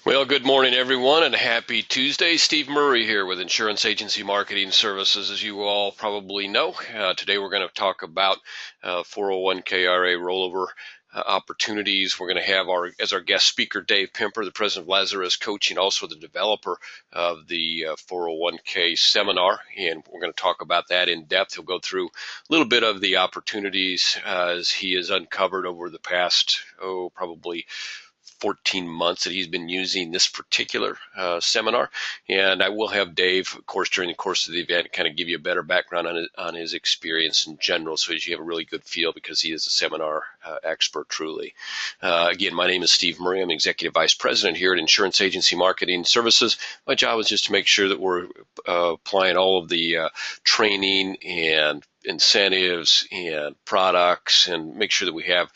Well, good morning, everyone, and happy Tuesday. Steve Murray here with Insurance Agency Marketing Services. As you all probably know, today we're going to talk about 401k IRA rollover opportunities. We're going to have as our guest speaker Dave Pimper, the president of Lazarus Coaching, also the developer of the 401k seminar, and we're going to talk about that in depth. He'll go through a little bit of the opportunities as he has uncovered over the past, probably 14 months that he's been using this particular seminar. And I will have Dave, of course, during the course of the event, kind of give you a better background on his experience in general, so that you have a really good feel, because he is a seminar expert, truly. Again, my name is Steve Murray. I'm Executive Vice President here at Insurance Agency Marketing Services. My job is just to make sure that we're applying all of the training and incentives and products, and make sure that we have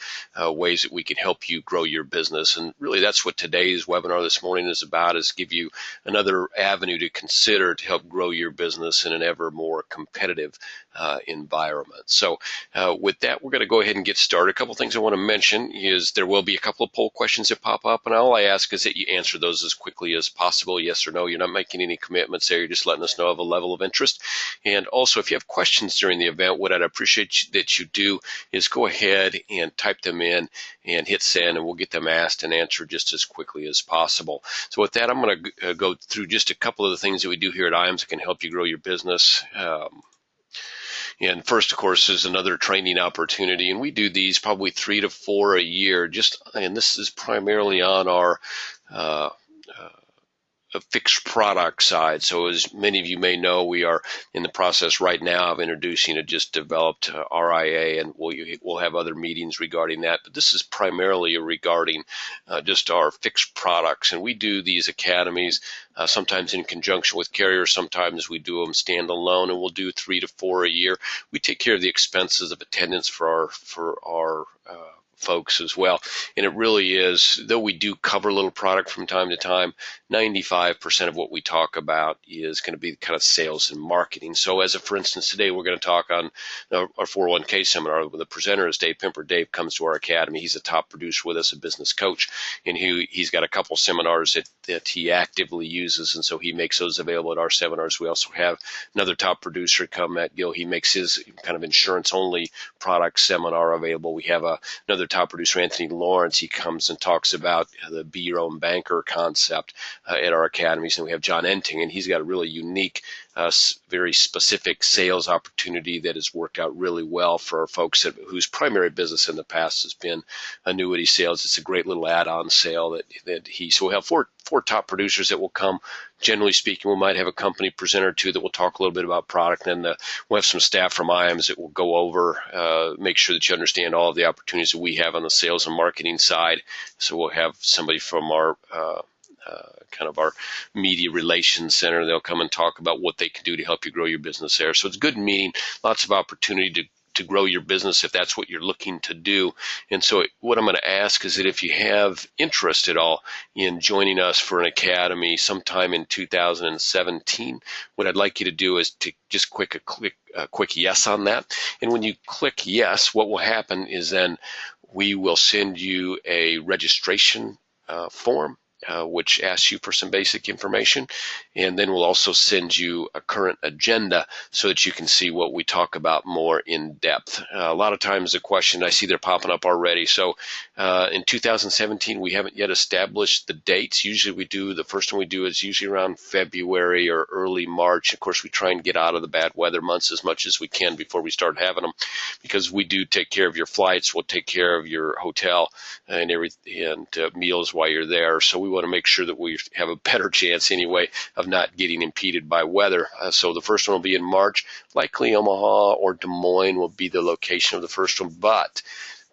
ways that we can help you grow your business. And really, that's what today's webinar this morning is about, is give you another avenue to consider to help grow your business in an ever more competitive environment. So with that, we're going to go ahead and get started. A couple things I want to mention is there will be a couple of poll questions that pop up, and all I ask is that you answer those as quickly as possible, yes or no. You're not making any commitments there. You're just letting us know of a level of interest. And also, if you have questions during the event, what I'd appreciate that you do is go ahead and type them in and hit send, and we'll get them asked and answered just as quickly as possible. So with that, I'm going to go through just a couple of the things that we do here at IAMS that can help you grow your business. And first, of course, is another training opportunity, and we do these probably 3 to 4 a year. And this is primarily on our a fixed product side. So as many of you may know, we are in the process right now of introducing a just developed RIA, and we'll have other meetings regarding that. But this is primarily regarding just our fixed products. And we do these academies sometimes in conjunction with carriers. Sometimes we do them standalone, and we'll do 3 to 4 a year. We take care of the expenses of attendance for our folks as well. And it really is, though we do cover a little product from time to time, 95% of what we talk about is going to be kind of sales and marketing. So for instance, today we're going to talk on our 401k seminar. The presenter is Dave Pimper. Dave comes to our academy. He's a top producer with us, a business coach, and he's got a couple seminars that he actively uses, and so he makes those available at our seminars. We also have another top producer come at Gil. He makes his kind of insurance-only product seminar available. We have another top producer, Anthony Lawrence. He comes and talks about the be your own banker concept at our academies. And we have John Enting, and he's got a really unique, very specific sales opportunity that has worked out really well for our folks whose primary business in the past has been annuity sales. It's a great little add-on sale so we'll have four top producers that will come. Generally speaking, we might have a company presenter or two that will talk a little bit about product, and then we'll have some staff from IAMS that will go over, make sure that you understand all of the opportunities that we have on the sales and marketing side. So we'll have somebody from our kind of our media relations center. They'll come and talk about what they can do to help you grow your business there. So it's a good meeting, lots of opportunity to grow your business if that's what you're looking to do. And so what I'm going to ask is that if you have interest at all in joining us for an academy sometime in 2017, what I'd like you to do is to just click a quick yes on that. And when you click yes, what will happen is then we will send you a registration form, which asks you for some basic information, and then we'll also send you a current agenda so that you can see what we talk about more in depth. A lot of times the question, I see they're popping up already. So in 2017, we haven't yet established the dates. Usually the first one we do is usually around February or early March. Of course, we try and get out of the bad weather months as much as we can before we start having them, because we do take care of your flights. We'll take care of your hotel and meals while you're there. So we want to make sure that we have a better chance anyway of not getting impeded by weather. So the first one will be in March. Likely Omaha or Des Moines will be the location of the first one, but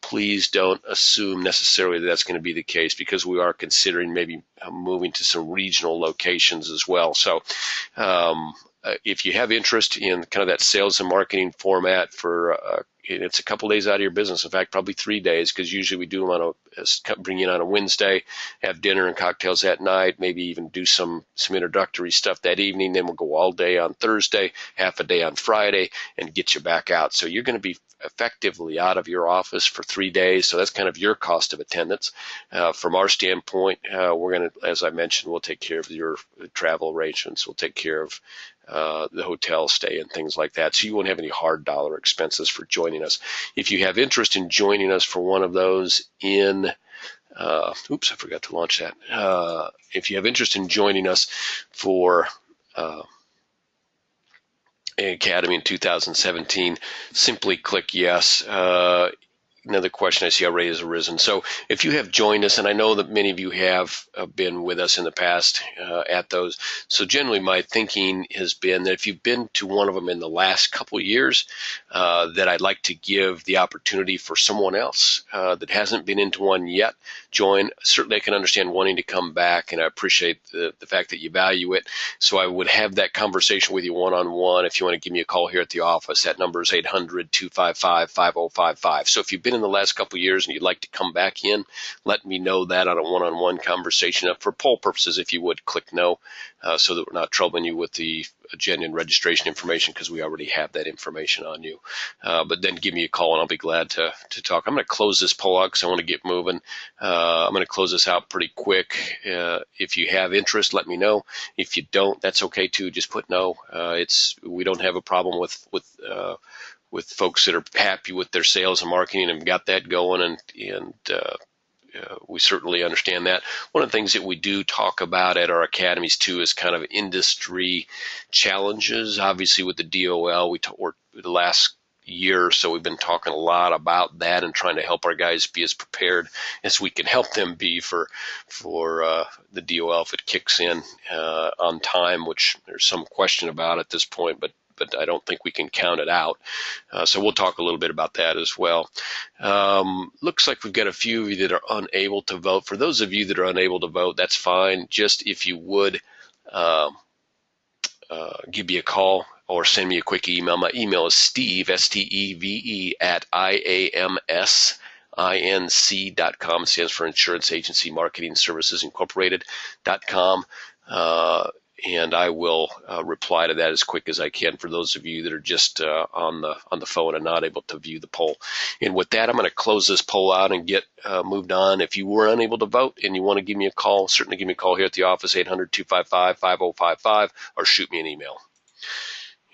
please don't assume necessarily that that's going to be the case, because we are considering maybe moving to some regional locations as well. So if you have interest in kind of that sales and marketing format it's a couple days out of your business. In fact, probably 3 days, because usually we do them bring in on a Wednesday, have dinner and cocktails that night, maybe even do some introductory stuff that evening. Then we'll go all day on Thursday, half a day on Friday, and get you back out. So you're going to be effectively out of your office for 3 days. So that's kind of your cost of attendance. From our standpoint, we're going to, as I mentioned, we'll take care of your travel arrangements. We'll take care of the hotel stay and things like that. So you won't have any hard dollar expenses for joining us. If you have interest in joining us for one of those oops, I forgot to launch that. If you have interest in joining us for Academy in 2017, simply click yes. Another question I see already has arisen. So if you have joined us, and I know that many of you have been with us in the past at those, so generally my thinking has been that if you've been to one of them in the last couple of years, that I'd like to give the opportunity for someone else that hasn't been into one yet join. Certainly I can understand wanting to come back, and I appreciate the fact that you value it. So I would have that conversation with you one-on-one. If you want to give me a call here at the office, that number is 800-255-5055. So if you've been in the last couple of years and you'd like to come back in, let me know that on a one-on-one conversation. For poll purposes, if you would, click no, so that we're not troubling you with the agenda and registration information, because we already have that information on you. But then give me a call and I'll be glad to talk. I'm going to close this poll out because I want to get moving. I'm going to close this out pretty quick. If you have interest, let me know. If you don't, that's okay too. Just put no. We don't have a problem with folks that are happy with their sales and marketing and got that going, and we certainly understand that. One of the things that we do talk about at our academies too is kind of industry challenges. Obviously with the DOL, the last year or so we've been talking a lot about that and trying to help our guys be as prepared as we can help them be for the DOL if it kicks in on time, which there's some question about at this point, but I don't think we can count it out. So we'll talk a little bit about that as well. Looks like we've got a few of you that are unable to vote. For those of you that are unable to vote, that's fine. Just if you would give me a call or send me a quick email. My email is Steve, S-T-E-V-E, at IAMS.com. It stands for Insurance Agency Marketing Services Incorporated.com. And I will reply to that as quick as I can for those of you that are just on the phone and not able to view the poll. And with that, I'm going to close this poll out and get moved on. If you were unable to vote and you want to give me a call, certainly give me a call here at the office, 800-255-5055, or shoot me an email.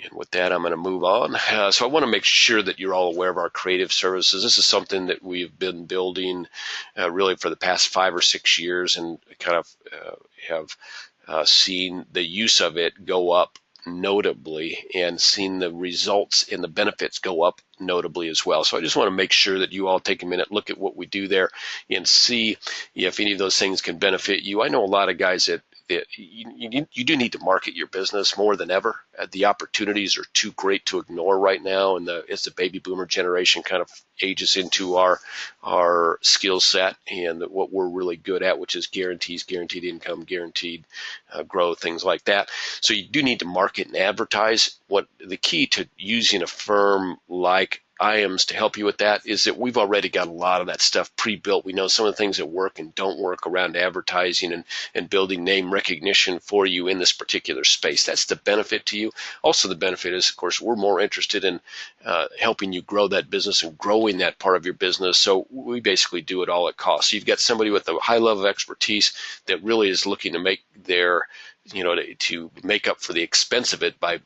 And with that, I'm going to move on. So I want to make sure that you're all aware of our creative services. This is something that we've been building really for the past 5 or 6 years, and kind of have seen the use of it go up notably, and seen the results and the benefits go up notably as well. So I just want to make sure that you all take a minute, look at what we do there, and see if any of those things can benefit you. I know a lot of guys that you do need to market your business more than ever. The opportunities are too great to ignore right now, and as the baby boomer generation kind of ages into our skill set and what we're really good at, which is guaranteed income, guaranteed growth, things like that. So you do need to market and advertise. What the key to using a firm like IAMS to help you with that is that we've already got a lot of that stuff pre-built. We know some of the things that work and don't work around advertising and building name recognition for you in this particular space. That's the benefit to you. Also, the benefit is, of course, we're more interested in helping you grow that business and growing that part of your business. So we basically do it all at cost. So you've got somebody with a high level of expertise that really is looking to make to make up for the expense of it by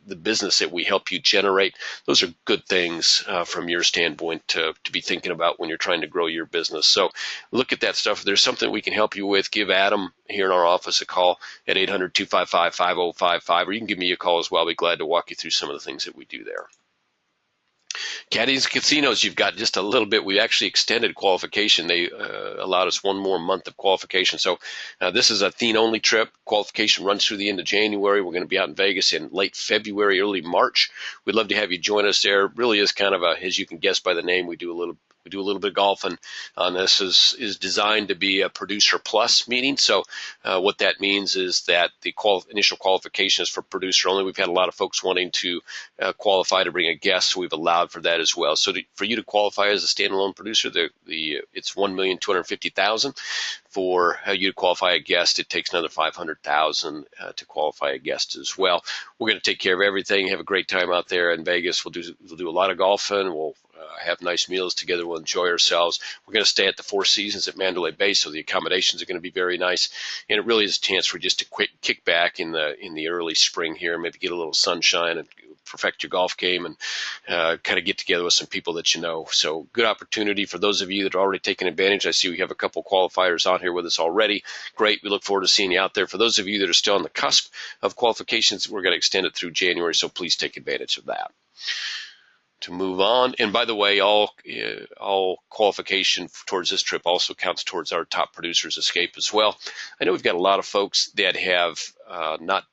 the business that we help you generate. Those are good things from your standpoint to be thinking about when you're trying to grow your business. So look at that stuff. If there's something we can help you with, give Adam here in our office a call at 800-255-5055, or you can give me a call as well. I'll be glad to walk you through some of the things that we do there. Caddies and casinos, you've got just a little bit. We actually extended qualification. They allowed us one more month of qualification. So this is a Athene-only trip. Qualification runs through the end of January. We're going to be out in Vegas in late February, early March. We'd love to have you join us there. It really is kind of as you can guess by the name, we We do a little bit of golfing on this. Is designed to be a producer plus meeting. So what that means is that the initial qualification is for producer only. We've had a lot of folks wanting to qualify to bring a guest, so we've allowed for that as well. So for you to qualify as a standalone producer, it's $1,250,000. For you to qualify a guest, it takes another $500,000 to qualify a guest as well. We're going to take care of everything. Have a great time out there in Vegas. We'll do a lot of golfing. We'll have nice meals together. We'll enjoy ourselves. We're going to stay at the Four Seasons at Mandalay Bay, so the accommodations are going to be very nice. And it really is a chance for just a quick kick back in the early spring here, maybe get a little sunshine and perfect your golf game and kind of get together with some people that you know. So good opportunity for those of you that are already taking advantage. I see we have a couple qualifiers on here with us already. Great. We look forward to seeing you out there. For those of you that are still on the cusp of qualifications, we're going to extend it through January, so please take advantage of that. To move on, and by the way, all qualification towards this trip also counts towards our top producers escape as well. I know we've got a lot of folks that have not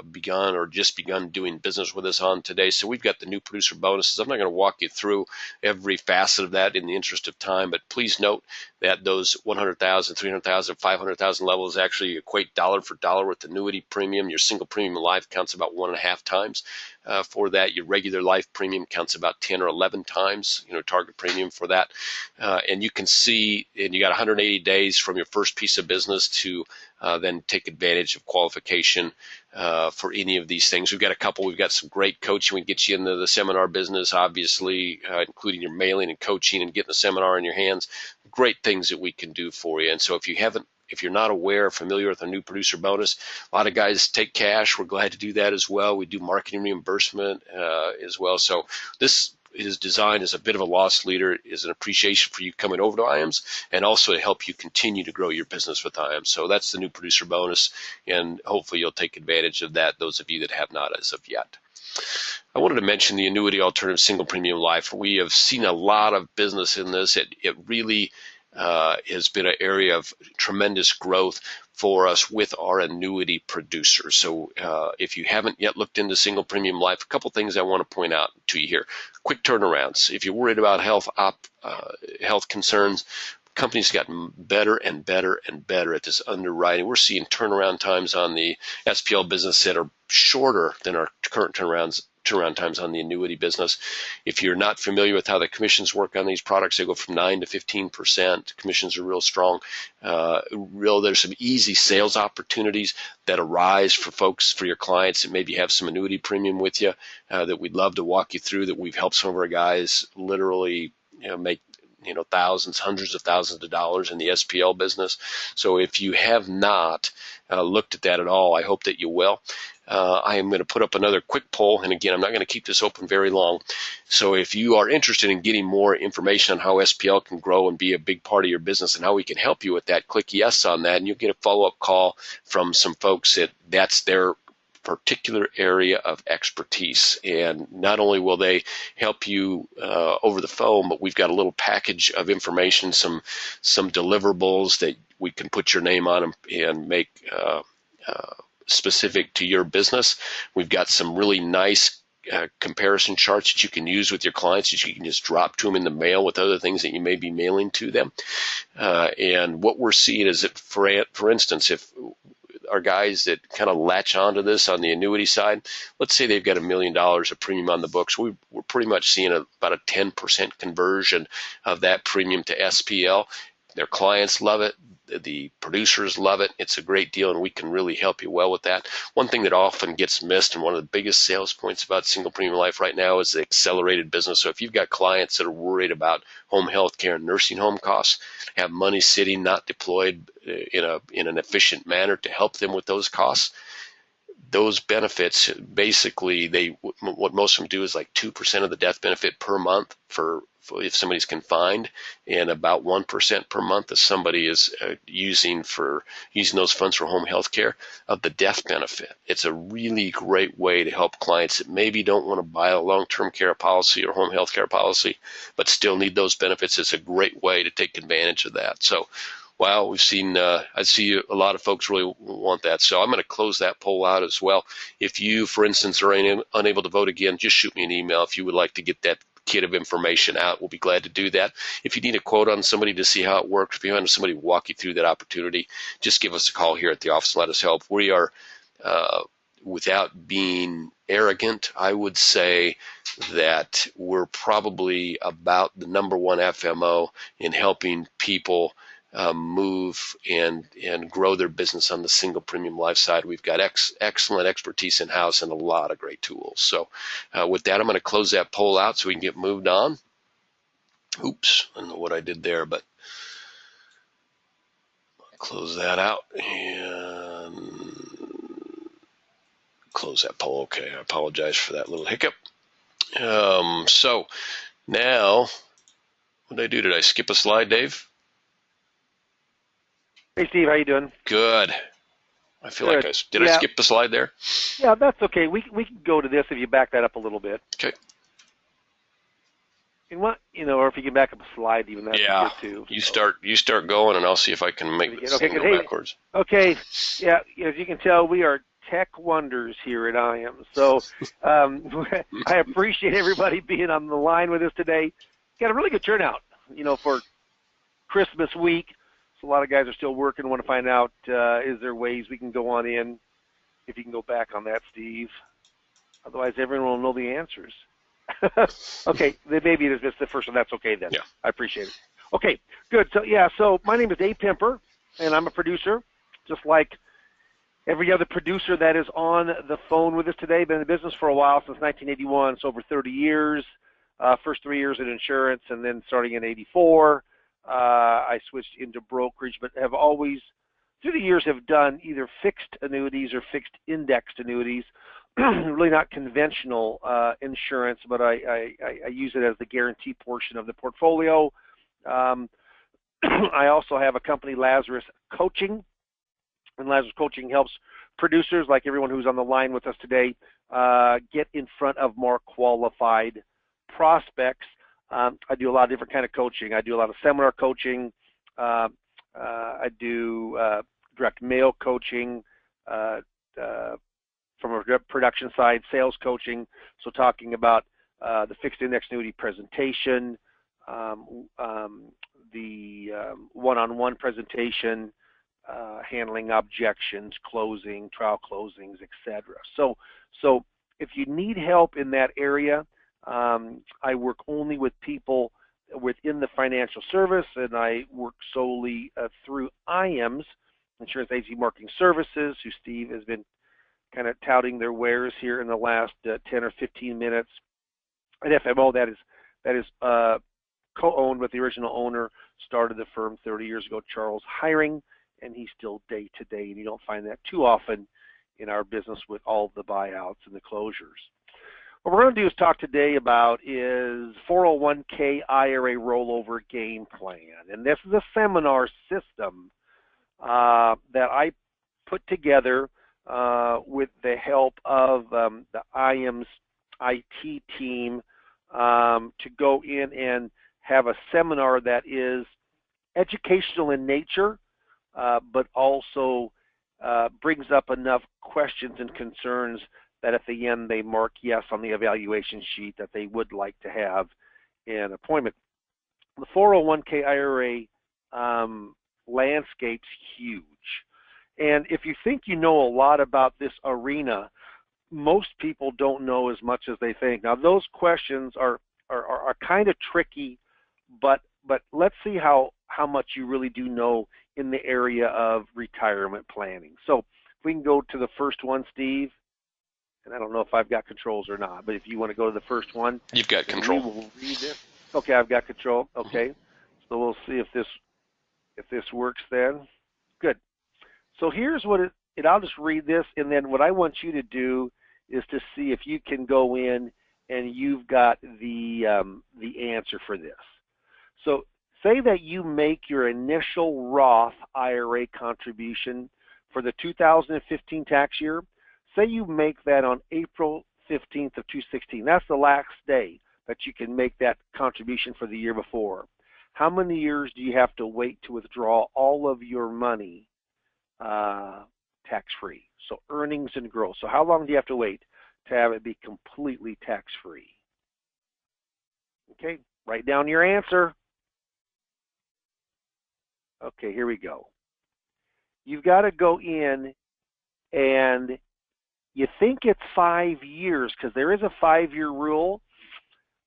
begun or just begun doing business with us on today. So we've got the new producer bonuses. I'm not going to walk you through every facet of that in the interest of time, but please note that those 100,000, 300,000, 500,000 levels actually equate dollar for dollar with annuity premium. Your single premium life counts about 1.5 times for that. Your regular life premium counts about 10 or 11 times, target premium for that. And you can see, and you got 180 days from your first piece of business to then take advantage of qualification for any of these things. We've got a couple. We've got some great coaching. We can get you into the seminar business, obviously, including your mailing and coaching and getting the seminar in your hands. Great things that we can do for you. And so if you're not aware, familiar with our new producer bonus, a lot of guys take cash. We're glad to do that as well. We do marketing reimbursement as well. So this is designed as a bit of a loss leader, is an appreciation for you coming over to IAMS, and also to help you continue to grow your business with IAMS. So that's the new producer bonus, and hopefully you'll take advantage of that, those of you that have not as of yet. I wanted to mention the Annuity Alternative Single Premium Life. We have seen a lot of business in this. It really has been an area of tremendous growth for us with our annuity producers. So if you haven't yet looked into single premium life, a couple things I want to point out to you here. Quick turnarounds. If you're worried about health concerns, companies gotten better and better and better at this underwriting. We're seeing turnaround times on the SPL business that are shorter than our current turnaround times on the annuity business. If you're not familiar with how the commissions work on these products, they go from 9 to 15%. Commissions are real strong. There's some easy sales opportunities that arise for folks, for your clients that maybe have some annuity premium with you that we'd love to walk you through, that we've helped some of our guys literally make thousands, hundreds of thousands of dollars in the SPL business. So if you have not looked at that at all, I hope that you will. I am going to put up another quick poll, and again, I'm not going to keep this open very long. So if you are interested in getting more information on how SPL can grow and be a big part of your business and how we can help you with that, click yes on that, and you'll get a follow-up call from some folks that's their particular area of expertise. And not only will they help you over the phone, but we've got a little package of information, some deliverables that we can put your name on and make specific to your business. We've got some really nice comparison charts that you can use with your clients, that you can just drop to them in the mail with other things that you may be mailing to them. And what we're seeing is that, for instance, if our guys that kind of latch onto this on the annuity side, let's say they've got $1 million of premium on the books, we're pretty much seeing about a 10% conversion of that premium to SPL. Their clients love it. The producers love it. It's a great deal, and we can really help you well with that. One thing that often gets missed, and one of the biggest sales points about single premium life right now, is the accelerated business. So if you've got clients that are worried about home health care and nursing home costs, have money sitting not deployed in an efficient manner to help them with those costs, those benefits, basically, what most of them do is like 2% of the death benefit per month for if somebody's confined, and about 1% per month if somebody is using those funds for home health care of the death benefit. It's a really great way to help clients that maybe don't want to buy a long-term care policy or home health care policy, but still need those benefits. It's a great way to take advantage of that. So, wow, we've seen, I see a lot of folks really want that. So I'm going to close that poll out as well. If you, for instance, are unable to vote again, just shoot me an email if you would like to get that kit of information out, we'll be glad to do that. If you need a quote on somebody to see how it works, if you want somebody to walk you through that opportunity, just give us a call here at the office and let us help. We are, without being arrogant, I would say that we're probably about the #1 FMO in helping people move and grow their business on the single premium life side. We've got excellent expertise in-house and a lot of great tools. So with that, I'm going to close that poll out so we can get moved on. Oops, I don't know what I did there, but I'll close that out and close that poll. Okay, I apologize for that little hiccup. So now, what did I do? Did I skip a slide, Dave? Hey, Steve, how you doing? Good. I feel like I skip the slide there? Yeah, that's okay. We can go to this if you back that up a little bit. Okay. And what or if you can back up a slide, even that's good too. You start going, and I'll see if I can make this thing go backwards. Okay. Yeah, as you can tell, we are tech wonders here at IAMS. So I appreciate everybody being on the line with us today. Got a really good turnout, for Christmas week. So a lot of guys are still working, want to find out, is there ways we can go on in? If you can go back on that, Steve. Otherwise, everyone will know the answers. Okay, maybe it's just the first one. That's okay then. Yeah. I appreciate it. Okay, good. So my name is Dave Pimper, and I'm a producer, just like every other producer that is on the phone with us today. Been in the business for a while, since 1981, so over 30 years. First 3 years in insurance, and then starting in '84. I switched into brokerage, but have always, through the years, have done either fixed annuities or fixed indexed annuities. Really not conventional insurance, but I use it as the guarantee portion of the portfolio. I also have a company, Lazarus Coaching, and Lazarus Coaching helps producers, like everyone who's on the line with us today, get in front of more qualified prospects. I do a lot of different kind of coaching. I do a lot of seminar coaching. I do direct mail coaching from a production side, sales coaching, so talking about the fixed index annuity presentation, the one-on-one presentation, handling objections, closing, trial closings, etc. So if you need help in that area, I work only with people within the financial service, and I work solely through IAMS, Insurance Agency Marketing Services, who Steve has been kind of touting their wares here in the last 10 or 15 minutes. An FMO that is co-owned with the original owner, started the firm 30 years ago, Charles Hiring, and he's still day to day, and you don't find that too often in our business with all the buyouts and the closures. What we're going to do is talk today about is 401k IRA rollover game plan. And this is a seminar system that I put together with the help of the IAMS IT team to go in and have a seminar that is educational in nature, but also brings up enough questions and concerns that at the end they mark yes on the evaluation sheet that they would like to have an appointment. The 401k IRA landscape's huge. And if you think you know a lot about this arena, most people don't know as much as they think. Now, those questions are kind of tricky, but let's see how much you really do know in the area of retirement planning. So if we can go to the first one, Steve. And I don't know if I've got controls or not, but if you want to go to the first one. You've got control. We will read this. Okay, I've got control. Okay. So we'll see if this works then. Good. So here's what I'll just read this, and then what I want you to do is to see if you can go in and you've got the answer for this. So say that you make your initial Roth IRA contribution for the 2015 tax year. Say you make that on April 15th of 2016. That's the last day that you can make that contribution for the year before. How many years do you have to wait to withdraw all of your money tax-free? So earnings and growth. So how long do you have to wait to have it be completely tax-free? Okay, write down your answer. Okay, here we go. You've got to go in and you think it's 5 years because there is a 5-year rule,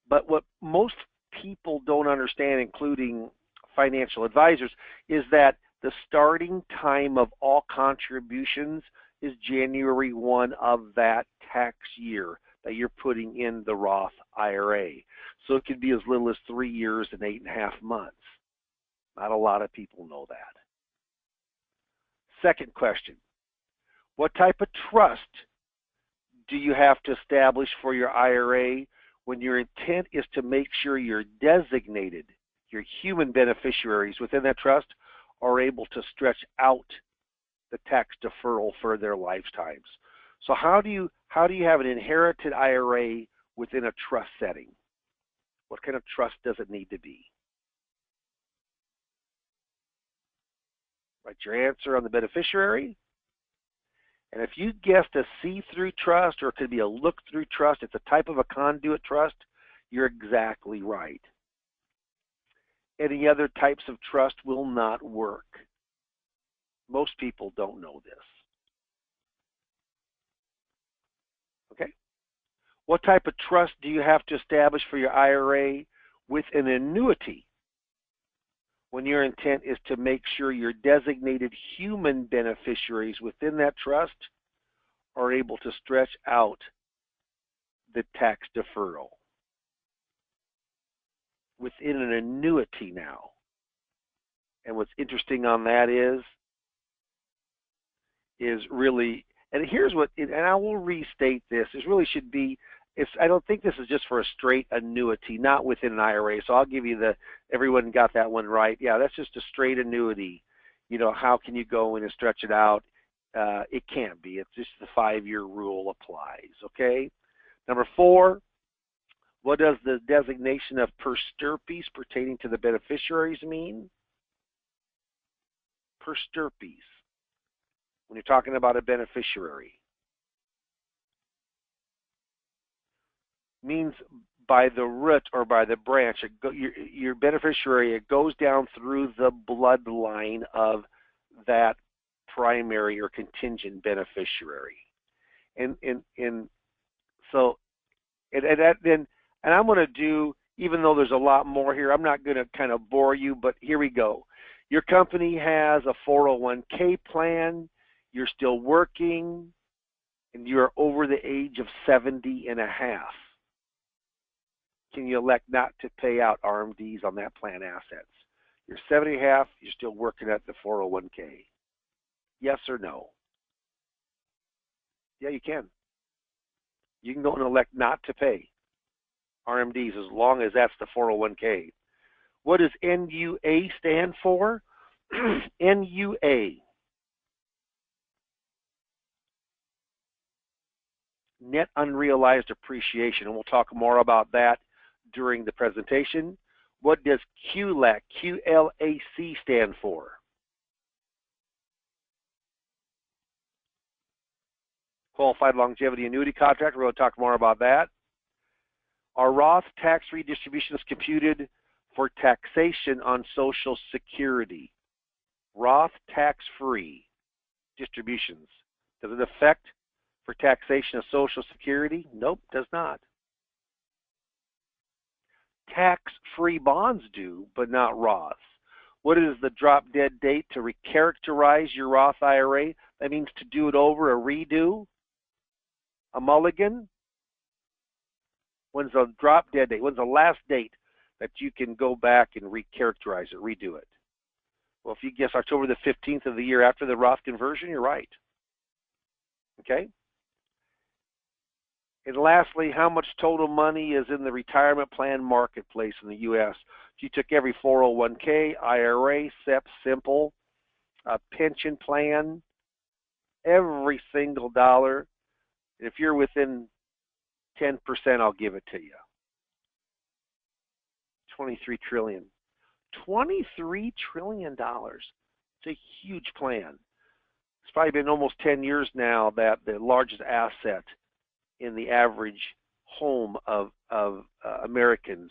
but what most people don't understand, including financial advisors, is that the starting time of all contributions is January 1 of that tax year that you're putting in the Roth IRA. So it could be as little as 3 years and 8.5 months. Not a lot of people know that. Second question, what type of trust do you have to establish for your IRA when your intent is to make sure your designated, your human beneficiaries within that trust are able to stretch out the tax deferral for their lifetimes? So how do you have an inherited IRA within a trust setting? What kind of trust does it need to be? Write your answer on the beneficiary. And if you guessed a see-through trust, or it could be a look-through trust, it's a type of a conduit trust, you're exactly right. Any other types of trust will not work. Most people don't know this. Okay? What type of trust do you have to establish for your IRA with an annuity when your intent is to make sure your designated human beneficiaries within that trust are able to stretch out the tax deferral? Within an annuity now. And what's interesting on that is really, and here's what, and I will restate this, it really should be, I don't think this is just for a straight annuity, not within an IRA. So I'll give you everyone got that one right. Yeah, that's just a straight annuity. You know, how can you go in and stretch it out? It can't be. It's just the 5-year rule applies, okay? Number 4, what does the designation of per stirpes pertaining to the beneficiaries mean? Per stirpes, when you're talking about a beneficiary, means by the root or by the branch. Your beneficiary, it goes down through the bloodline of that primary or contingent beneficiary. And I'm going to do, even though there's a lot more here, I'm not going to kind of bore you, but here we go. Your company has a 401k plan, you're still working, and you're over the age of 70 and a half. Can you elect not to pay out RMDs on that plan assets? You're 70 and a half, you're still working at the 401k. Yes or no? Yeah, you can. You can go and elect not to pay RMDs as long as that's the 401k. What does NUA stand for? NUA. Net unrealized appreciation, and we'll talk more about that during the presentation. What does QLAC, QLAC stand for? Qualified Longevity Annuity Contract. We're going to talk more about that. Are Roth tax-free distributions computed for taxation on Social Security? Roth tax-free distributions. Does it affect for taxation of Social Security? Nope, does not. Tax-free bonds do, but not Roths. What is the drop-dead date to recharacterize your Roth IRA? That means to do it over, a redo, a mulligan. When's the drop-dead date? When's the last date that you can go back and recharacterize it, redo it? Well, if you guess October the 15th of the year after the Roth conversion, you're right. Okay? And lastly, how much total money is in the retirement plan marketplace in the U.S.? If you took every 401k, IRA, SEP, simple, pension plan, every single dollar, if you're within 10%, I'll give it to you. 23 trillion. $23 trillion. It's a huge plan. It's probably been almost 10 years now that the largest asset in the average home of Americans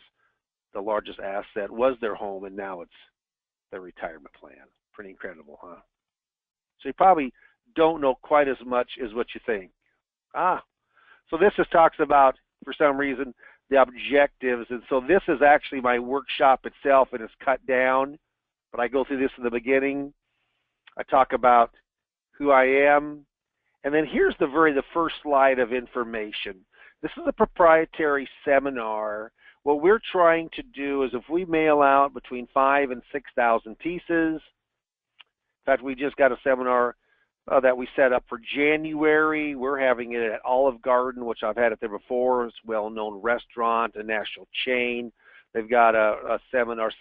the largest asset was their home, and now it's their retirement plan. Pretty incredible, huh? So you probably don't know quite as much as what you think. So this just talks about, for some reason, the objectives. And so this is actually my workshop itself, and it's cut down. But I go through this in the beginning. I talk about who I am. And then here's the first slide of information. This is a proprietary seminar. What we're trying to do is, if we mail out between 5,000 and 6,000 pieces, in fact, we just got a seminar that we set up for January. We're having it at Olive Garden, which I've had it there before. It's a well-known restaurant, a national chain. They've got a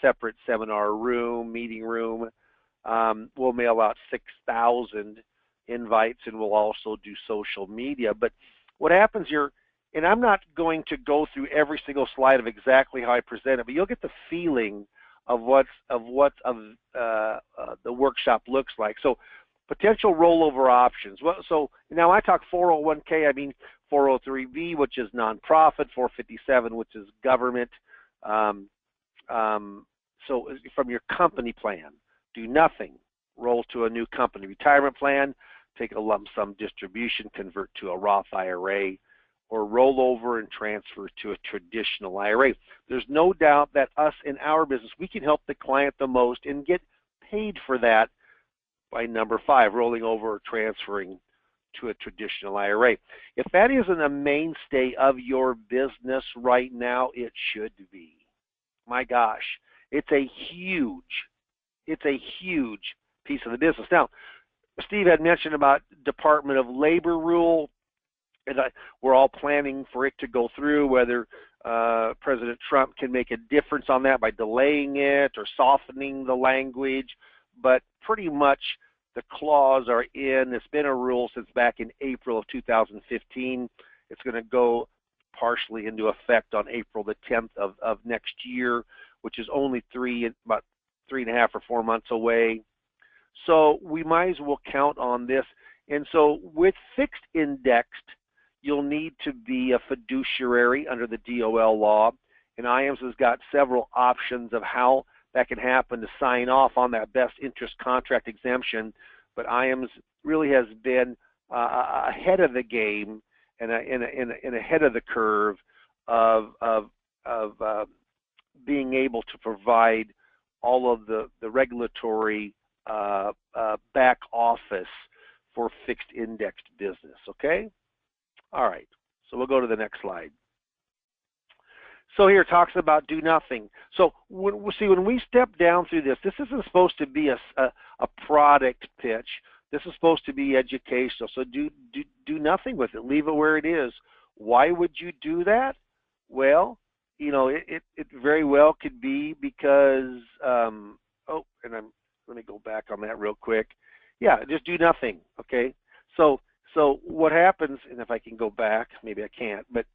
separate seminar room, meeting room. We'll mail out 6,000 invites, and we'll also do social media. But what happens here, and I'm not going to go through every single slide of exactly how I present it, but you'll get the feeling of what the workshop looks like. So potential rollover options. Well, so now I talk 401k, I mean 403b, which is nonprofit, 457, which is government. So from your company plan, do nothing, roll to a new company retirement plan, take a lump sum distribution, convert to a Roth IRA, or roll over and transfer to a traditional IRA. There's no doubt that us in our business, we can help the client the most and get paid for that by number 5, rolling over or transferring to a traditional IRA. If that isn't a mainstay of your business right now, it should be. My gosh, it's a huge piece of the business. Now, Steve had mentioned about Department of Labor rule, and we're all planning for it to go through, whether President Trump can make a difference on that by delaying it or softening the language, but pretty much the clause are in. It's been a rule since back in April of 2015. It's going to go partially into effect on April the 10th of next year, which is only about 3.5 or 4 months away. So we might as well count on this. And so with fixed indexed, you'll need to be a fiduciary under the DOL law. And IAMS has got several options of how that can happen to sign off on that best interest contract exemption. But IAMS really has been ahead of the game and ahead of the curve of being able to provide all of the regulatory back office for fixed indexed business. Okay? All right. So we'll go to the next slide. So here it talks about do nothing. So when we step down through this isn't supposed to be a product pitch. This is supposed to be educational. So do nothing with it. Leave it where it is. Why would you do that? Well, you know, it very well could be because let me go back on that real quick. Yeah, just do nothing. Okay. So what happens, and if I can go back, maybe I can't, but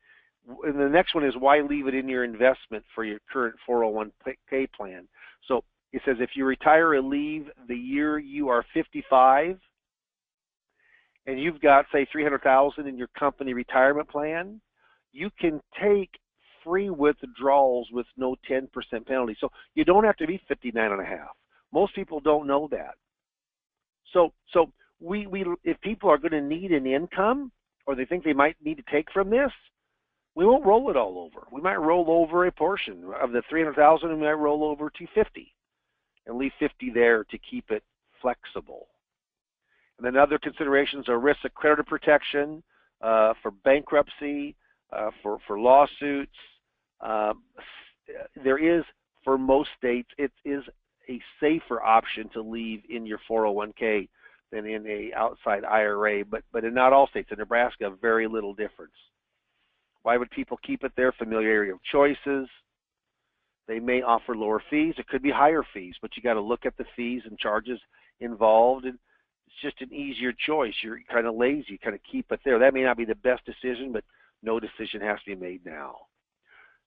and the next one is why leave it in your investment for your current 401k plan. So it says if you retire or leave the year you are 55 and you've got, say, $300,000 in your company retirement plan, you can take free withdrawals with no 10% penalty. So you don't have to be 59.5. Most people don't know that. So we if people are going to need an income or they think they might need to take from this, we won't roll it all over. We might roll over a portion of the $300,000, and we might roll over $250 and leave $50 there to keep it flexible. And then other considerations are risks of creditor protection, for bankruptcy, for lawsuits. There is, for most states, it is a safer option to leave in your 401k than in a outside IRA, but in not all states. In Nebraska, very little difference. Why would people keep it there? Familiarity of choices. They may offer lower fees. It could be higher fees, but you got to look at the fees and charges involved. And it's just an easier choice. You're kind of lazy. You kind of keep it there. That may not be the best decision, but no decision has to be made now.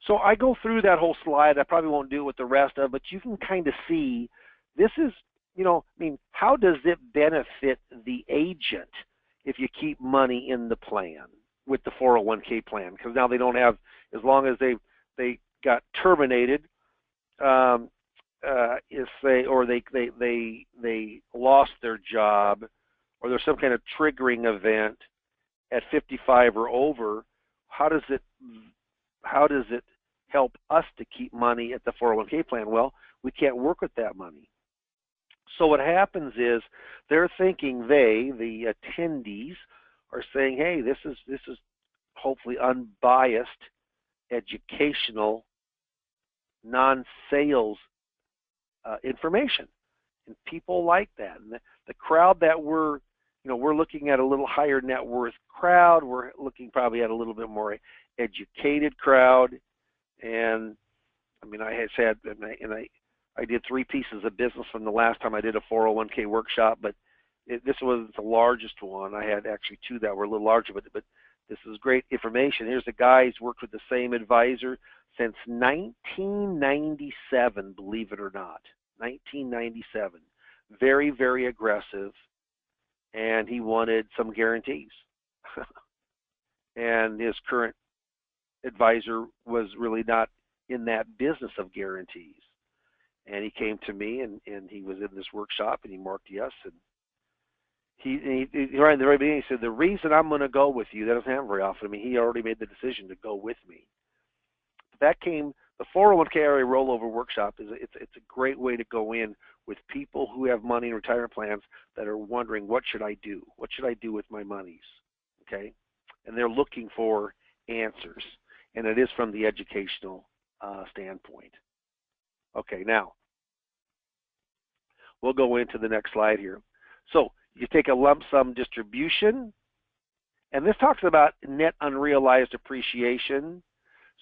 So I go through that whole slide. I probably won't do it with the rest of it, but you can kind of see this is, you know, I mean, how does it benefit the agent if you keep money in the plan with the 401k plan? Because now they don't have, as long as they got terminated is say, or they lost their job, or there's some kind of triggering event at 55 or over, how does it help us to keep money at the 401k plan? Well, we can't work with that money. So what happens is they're thinking, the attendees are saying, hey, this is hopefully unbiased, educational, non-sales information, and people like that. And the crowd that we're looking at, a little higher net worth crowd. We're looking probably at a little bit more educated crowd. And I mean, I did 3 pieces of business from the last time I did a 401k workshop, but this was the largest one. I had actually 2 that were a little larger, but this is great information. Here's a guy who's worked with the same advisor since 1997, believe it or not. 1997. Very, very aggressive, and he wanted some guarantees. And his current advisor was really not in that business of guarantees. And he came to me, and he was in this workshop, and he marked yes. And he right at the very beginning, he said, the reason I'm going to go with you, that doesn't happen very often. I mean, he already made the decision to go with me. That came, the 401k IRA rollover workshop it's a great way to go in with people who have money in retirement plans that are wondering, what should I do? What should I do with my monies? Okay? And they're looking for answers. And it is from the educational standpoint. Okay, now, we'll go into the next slide here. So, you take a lump sum distribution, and this talks about net unrealized appreciation.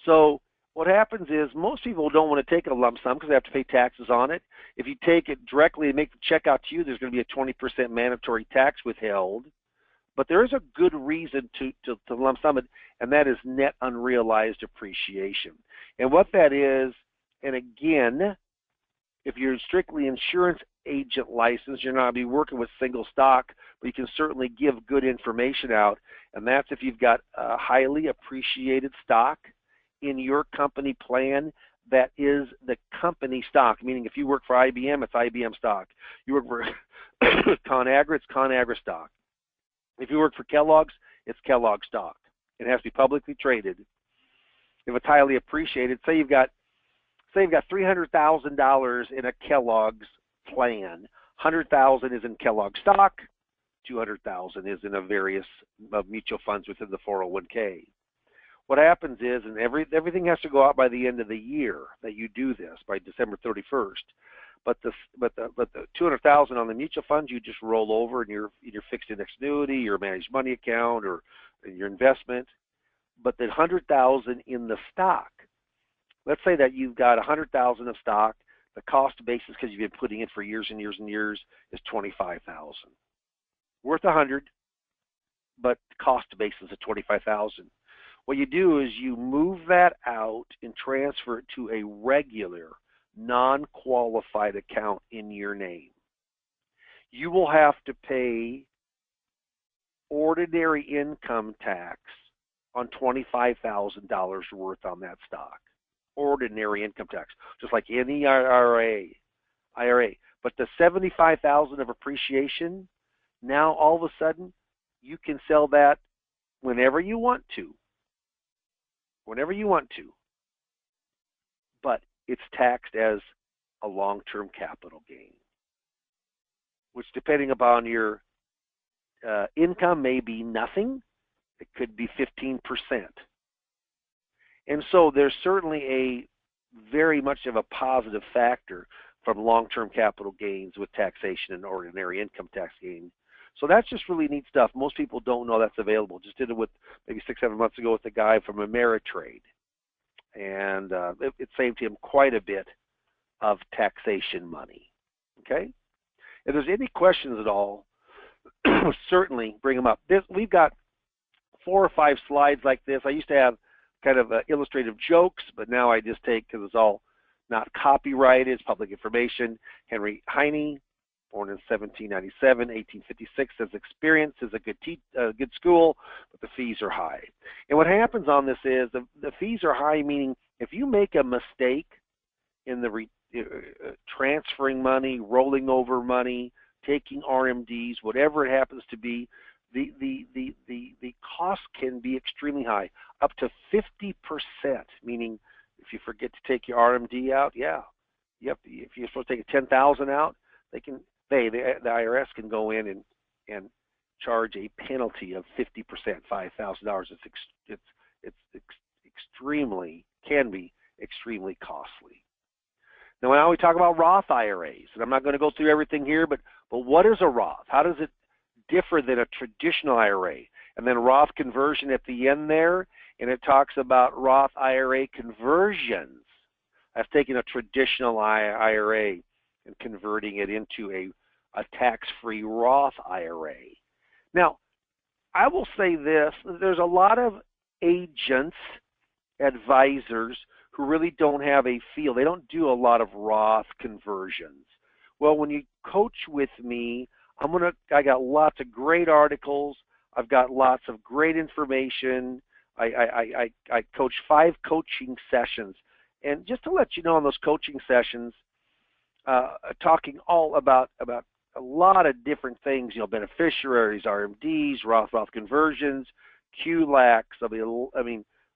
So, what happens is most people don't want to take a lump sum because they have to pay taxes on it. If you take it directly and make the check out to you, there's going to be a 20% mandatory tax withheld. But there is a good reason to lump sum it, and that is net unrealized appreciation. And what that is, and again, if you're strictly insurance agent licensed, you're not going to be working with single stock, but you can certainly give good information out. And that's if you've got a highly appreciated stock in your company plan that is the company stock, meaning if you work for IBM, it's IBM stock. You work for ConAgra, it's ConAgra stock. If you work for Kellogg's, it's Kellogg stock. It has to be publicly traded. If it's highly appreciated, say you've got $300,000 in a Kellogg's plan. $100,000 is in Kellogg stock. $200,000 is in a various mutual funds within the 401k. What happens is, and everything has to go out by the end of the year that you do this, by December 31st. But the $200,000 on the mutual funds, you just roll over in your fixed index annuity, your managed money account, or your investment. But the $100,000 in the stock, let's say that you've got $100,000 of stock. The cost basis, because you've been putting in for years and years and years, is $25,000. Worth $100,000, but cost basis of $25,000. What you do is you move that out and transfer it to a regular, non-qualified account in your name. You will have to pay ordinary income tax on $25,000 worth on that stock. Ordinary income tax, just like any IRA. But the $75,000 of appreciation, now all of a sudden, you can sell that whenever you want to. Whenever you want to. But it's taxed as a long-term capital gain, which depending upon your income may be nothing. It could be 15%. And so there's certainly a very much of a positive factor from long-term capital gains with taxation and ordinary income tax gain. So that's just really neat stuff. Most people don't know that's available. Just did it with maybe 6-7 months ago with a guy from Ameritrade. And it saved him quite a bit of taxation money. Okay? If there's any questions at all, certainly bring them up. We've got 4 or 5 slides like this. I used to have kind of illustrative jokes, but now I just take, because it's all not copyrighted, it's public information. Henry Heine, born in 1797, 1856, says experience is a good school, but the fees are high. And what happens on this is the fees are high, meaning if you make a mistake in the transferring money, rolling over money, taking RMDs, whatever it happens to be, the cost can be extremely high, up to 50%, meaning if you forget to take your RMD out, if you're supposed to take $10,000 out, the IRS can go in and charge a penalty of 50%, $5,000. Can be extremely costly. Now we talk about Roth IRAs, and I'm not going to go through everything here, but what is a Roth? How does it differ than a traditional IRA? And then Roth conversion at the end there, and it talks about Roth IRA conversions. That's taking a traditional IRA and converting it into a tax-free Roth IRA. Now, I will say this, there's a lot of agents, advisors, who really don't have a feel. They don't do a lot of Roth conversions. Well, when you coach with me, I got lots of great articles. I've got lots of great information. I coach 5 coaching sessions. And just to let you know, on those coaching sessions, talking all about a lot of different things, beneficiaries, RMDs, Roth conversions, QLACs,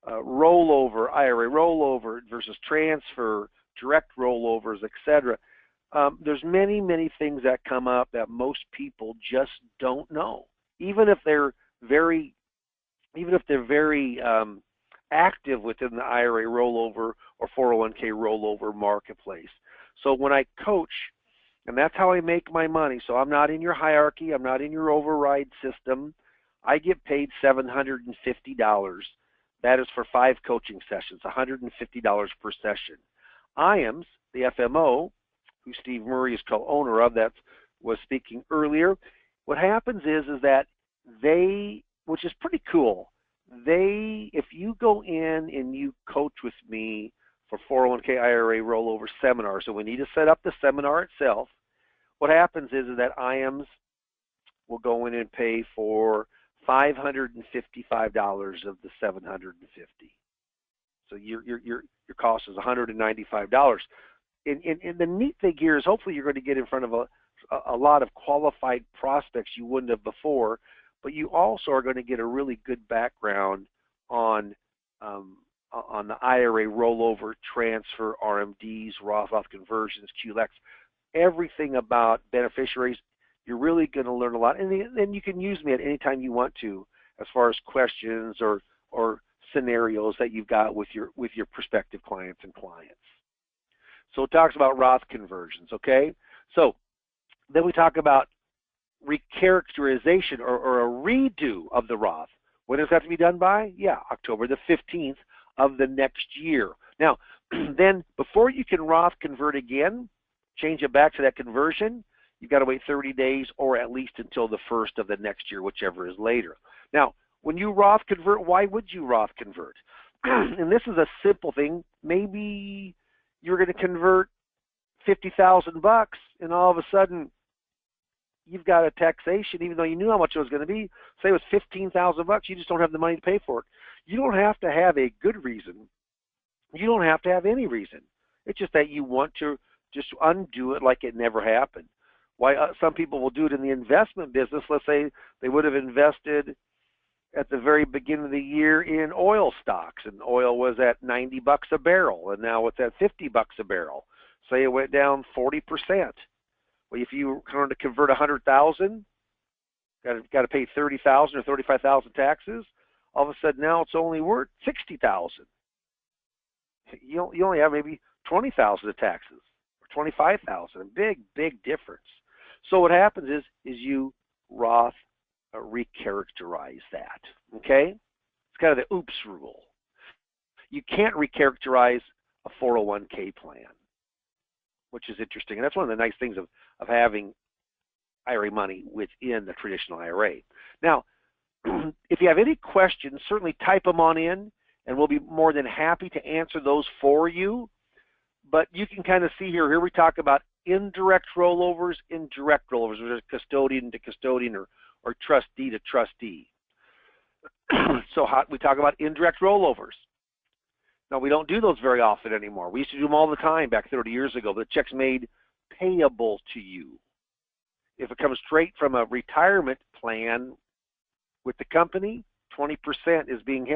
rollover, IRA rollover versus transfer, direct rollovers, etc. There's many things that come up that most people just don't know, even if they're very active within the IRA rollover or 401k rollover marketplace. So when I coach, and that's how I make my money, so I'm not in your hierarchy, I'm not in your override system, I get paid $750. That is for 5 coaching sessions, $150 per session. IAMS, the FMO, who Steve Murray is co-owner of, that was speaking earlier, what happens is that they, which is pretty cool, if you go in and you coach with me for 401k IRA rollover seminar, so we need to set up the seminar itself, what happens is that IAMS will go in and pay for $555 of the $750. So your cost is $195. And the neat thing here is hopefully you're going to get in front of a lot of qualified prospects you wouldn't have before, but you also are going to get a really good background on the IRA rollover, transfer, RMDs, Roth conversions, QLACs, everything about beneficiaries. You're really going to learn a lot, and then you can use me at any time you want to, as far as questions or scenarios that you've got with your prospective clients and clients. So it talks about Roth conversions, okay? So then we talk about recharacterization or a redo of the Roth. When does that have to be done by? Yeah, October the 15th of the next year. Now, then before you can Roth convert again, change it back to that conversion, you've got to wait 30 days or at least until the first of the next year, whichever is later. Now, when you Roth convert, why would you Roth convert? And this is a simple thing. Maybe you're going to convert $50,000 and all of a sudden you've got a taxation, even though you knew how much it was going to be. Say it was $15,000, you just don't have the money to pay for it. You don't have to have a good reason. You don't have to have any reason. It's just that you want to just undo it like it never happened. Why some people will do it in the investment business. Let's say they would have invested at the very beginning of the year in oil stocks, and oil was at $90 a barrel, and now it's at $50 a barrel. Say it went down 40%. Well, if you want to convert 100,000, got to pay 30,000 or 35,000 taxes. All of a sudden now it's only worth 60,000. You only have maybe 20,000 of taxes or 25,000. Big difference. So what happens is you Roth recharacterize that. Okay, it's kind of the oops rule. You can't recharacterize a 401k plan, which is interesting, and that's one of the nice things of having IRA money within the traditional IRA. Now, if you have any questions, certainly type them on in, and we'll be more than happy to answer those for you. But you can kind of see here we talk about indirect rollovers, direct rollovers, which is custodian to custodian or trustee to trustee. So we talk about indirect rollovers. Now, we don't do those very often anymore. We used to do them all the time back 30 years ago. The check's made payable to you. If it comes straight from a retirement plan with the company, 20% is being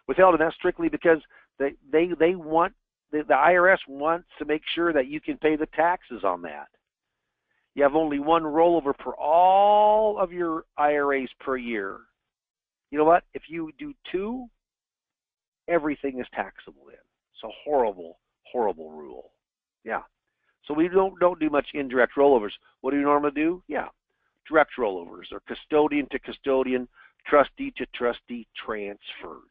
withheld, and that's strictly because they want, the IRS wants to make sure that you can pay the taxes on that. You have only one rollover per all of your IRAs per year. You know what? If you do two, everything is taxable then. So horrible, horrible rule. Yeah. So we don't do much indirect rollovers. What do you normally do? Yeah. Direct rollovers or custodian to custodian, trustee to trustee transfers.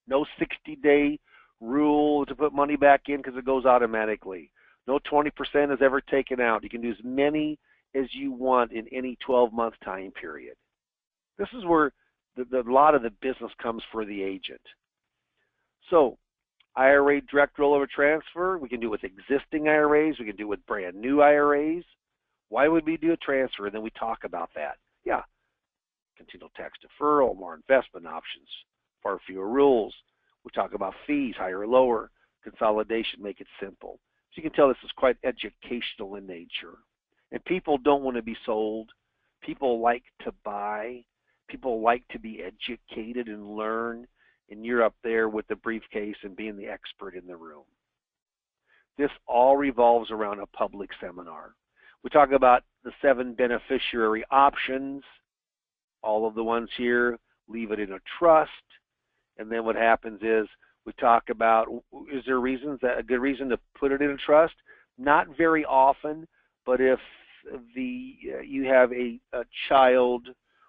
No 60-day rule to put money back in because it goes automatically. No 20% is ever taken out. You can do as many as you want in any 12-month time period. This is where a lot of the business comes for the agent. So IRA direct rollover transfer, we can do with existing IRAs. We can do with brand new IRAs. Why would we do a transfer? And then we talk about that. Yeah, continual tax deferral, more investment options, far fewer rules. We talk about fees, higher or lower, consolidation, make it simple. So you can tell this is quite educational in nature. And people don't want to be sold. People like to buy. People like to be educated and learn. And you're up there with the briefcase and being the expert in the room. This all revolves around a public seminar. We talk about the 7 beneficiary options. All of the ones here, leave it in a trust. And then what happens is we talk about, is there a good reason to put it in a trust? Not very often, but if you have a child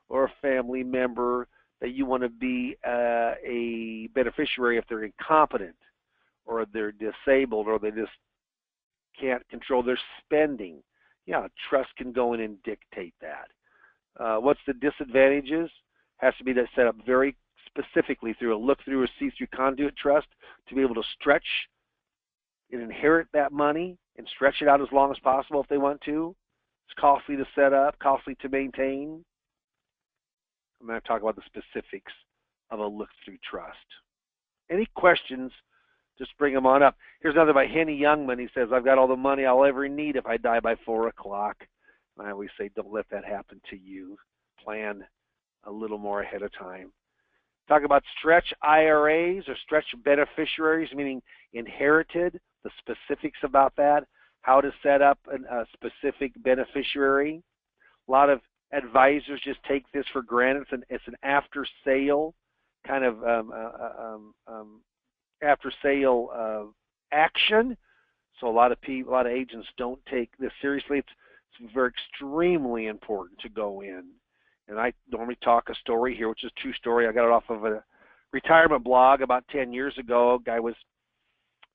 or a family member that you want to be a beneficiary if they're incompetent or they're disabled or they just can't control their spending, yeah, a trust can go in and dictate that. What's the disadvantages? Has to be set up very specifically through a look-through or see-through conduit trust to be able to stretch and inherit that money and stretch it out as long as possible if they want to. It's costly to set up, costly to maintain. I'm going to talk about the specifics of a look-through trust. Any questions, just bring them on up. Here's another by Henny Youngman. He says, I've got all the money I'll ever need if I die by 4 o'clock. I always say, don't let that happen to you. Plan a little more ahead of time. Talk about stretch IRAs or stretch beneficiaries, meaning inherited, the specifics about that, how to set up a specific beneficiary. A lot of advisors just take this for granted. It's an after-sale kind of after-sale action. So a lot of agents don't take this seriously. It's very extremely important to go in. And I normally talk a story here, which is a true story. I got it off of a retirement blog about 10 years ago. A guy was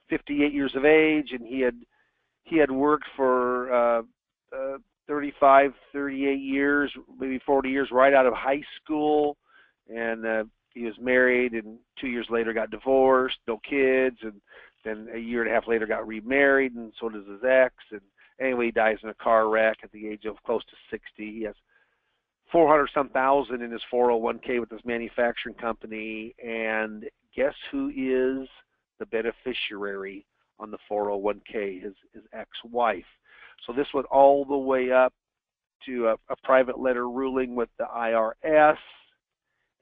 58 years of age, and he had worked for 35, 38 years, maybe 40 years right out of high school. And he was married, and 2 years later got divorced, no kids, and then a year and a half later got remarried, and so does his ex. And anyway, he dies in a car wreck at the age of close to 60. He has 400-some thousand in his 401k with this manufacturing company, and guess who is the beneficiary on the 401k? His ex-wife. So this went all the way up to a private letter ruling with the IRS,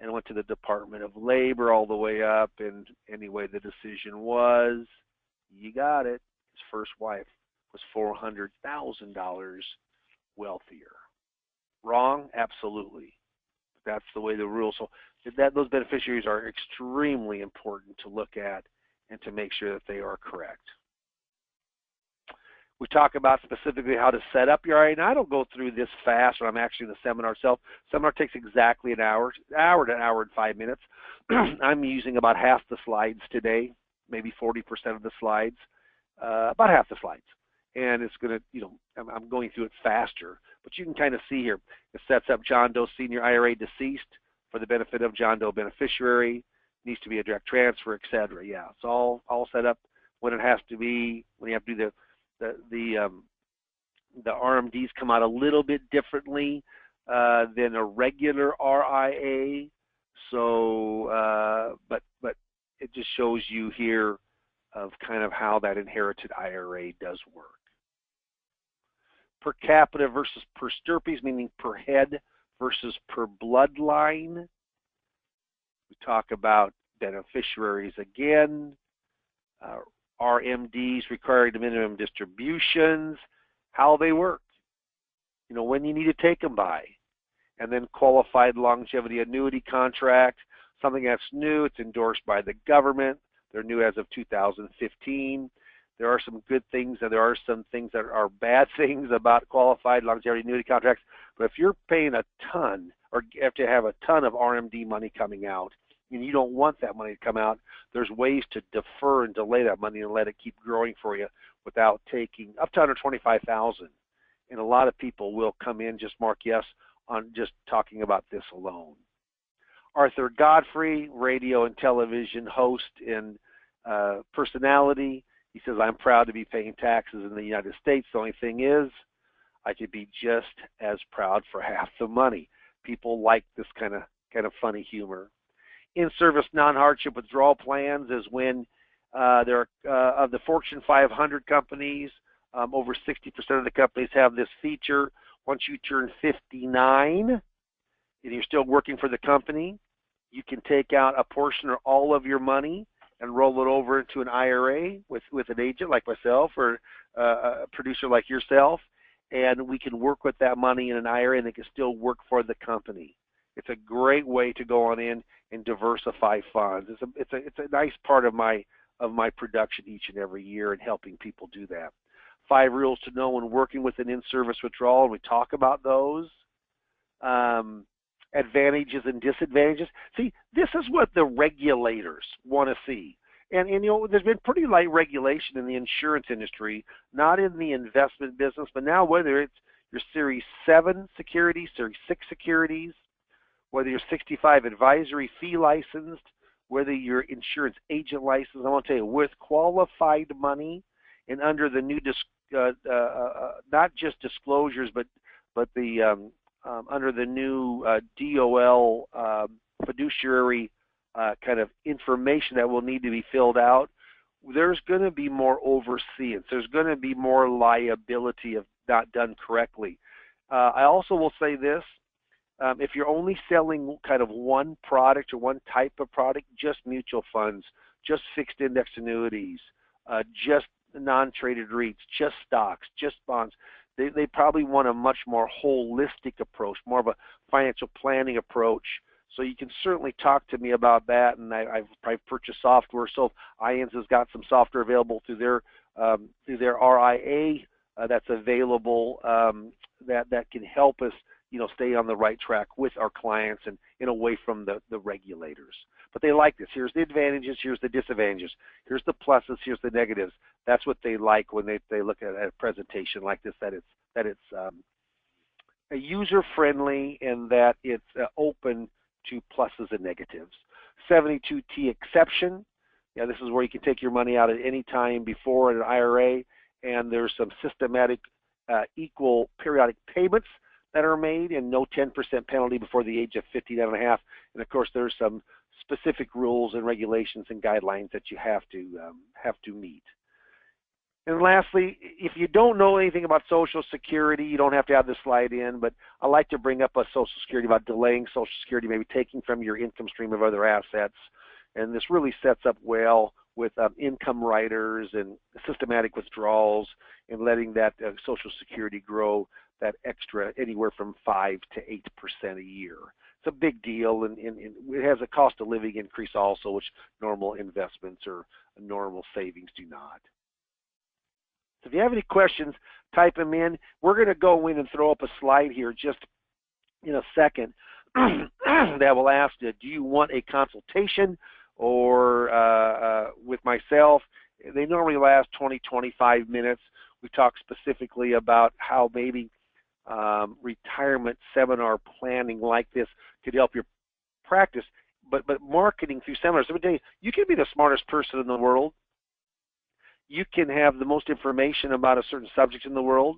and went to the Department of Labor all the way up. And anyway, the decision was, you got it, his first wife was $400,000 wealthier. Wrong? Absolutely. That's the way the rules. So those beneficiaries are extremely important to look at and to make sure that they are correct. We talk about specifically how to set up your IRA. And I don't go through this fast when I'm actually in the seminar itself. Seminar takes exactly an hour to an hour and 5 minutes. I'm using about half the slides today, maybe 40% of the slides, about half the slides. And it's going to, I'm going through it faster. But you can kind of see here, it sets up John Doe Senior IRA deceased for the benefit of John Doe beneficiary, needs to be a direct transfer, etc. Yeah, it's all set up when it has to be, when you have to do the RMDs come out a little bit differently than a regular RIA. So, but it just shows you here of kind of how that inherited IRA does work. Per capita versus per stirpes, meaning per head versus per bloodline. We talk about beneficiaries again, RMDs, required minimum distributions, how they work, you know, when you need to take them by, and then qualified longevity annuity contract, something that's new, it's endorsed by the government, they're new as of 2015. There are some good things and there are some things that are bad things about qualified longevity annuity contracts, but if you're paying a ton, or you have to have a ton of RMD money coming out, and you don't want that money to come out, there's ways to defer and delay that money and let it keep growing for you without taking up to $125,000. And a lot of people will come in, just mark yes on just talking about this alone. Arthur Godfrey, radio and television host and personality. He says, I'm proud to be paying taxes in the United States. The only thing is, I could be just as proud for half the money. People like this kind of funny humor. In-service non-hardship withdrawal plans is when there are of the Fortune 500 companies, over 60% of the companies have this feature. Once you turn 59 and you're still working for the company, you can take out a portion or all of your money and roll it over into an IRA with an agent like myself or a producer like yourself, and we can work with that money in an IRA and it can still work for the company. It's a great way to go on in and diversify funds. It's a nice part of my production each and every year and helping people do that. 5 rules to know when working with an in-service withdrawal, and we talk about those. Advantages and disadvantages. See, this is what the regulators want to see. And you know, there's been pretty light regulation in the insurance industry, not in the investment business, but now whether it's your Series 7 securities, Series 6 securities, whether you're 65 advisory fee licensed, whether you're insurance agent licensed, I want to tell you, with qualified money and under the new, not just disclosures, but the under the new DOL fiduciary kind of information that will need to be filled out, there's going to be more overseeing. There's going to be more liability if not done correctly. I also will say this. If you're only selling kind of one product or one type of product, just mutual funds, just fixed index annuities, just non-traded REITs, just stocks, just bonds, they probably want a much more holistic approach, more of a financial planning approach. So you can certainly talk to me about that, and I've probably purchased software. So IAMS has got some software available through their RIA that's available that can help us, you know, stay on the right track with our clients and away from the regulators. But they like this. Here's the advantages. Here's the disadvantages. Here's the pluses. Here's the negatives. That's what they like when they look at a presentation like this. That it's a user-friendly and that it's open to pluses and negatives. 72T exception. Yeah, this is where you can take your money out at any time before an IRA, and there's some systematic equal periodic payments that are made and no 10% penalty before the age of 59.5. And of course, there's some specific rules and regulations and guidelines that you have to meet. And lastly, if you don't know anything about Social Security, you don't have to have this slide in, but I like to bring up a Social Security about delaying Social Security, maybe taking from your income stream of other assets. And this really sets up well with income riders and systematic withdrawals and letting that Social Security grow that extra anywhere from 5 to 8% a year. It's a big deal, and it has a cost of living increase also, which normal investments or normal savings do not. So if you have any questions, type them in. We're going to go in and throw up a slide here just in a second that will ask you, do you want a consultation or with myself? They normally last 20-25 minutes. We talk specifically about how maybe retirement seminar planning like this could help your practice, but marketing through seminars. Let me tell you, you can be the smartest person in the world. You can have the most information about a certain subject in the world,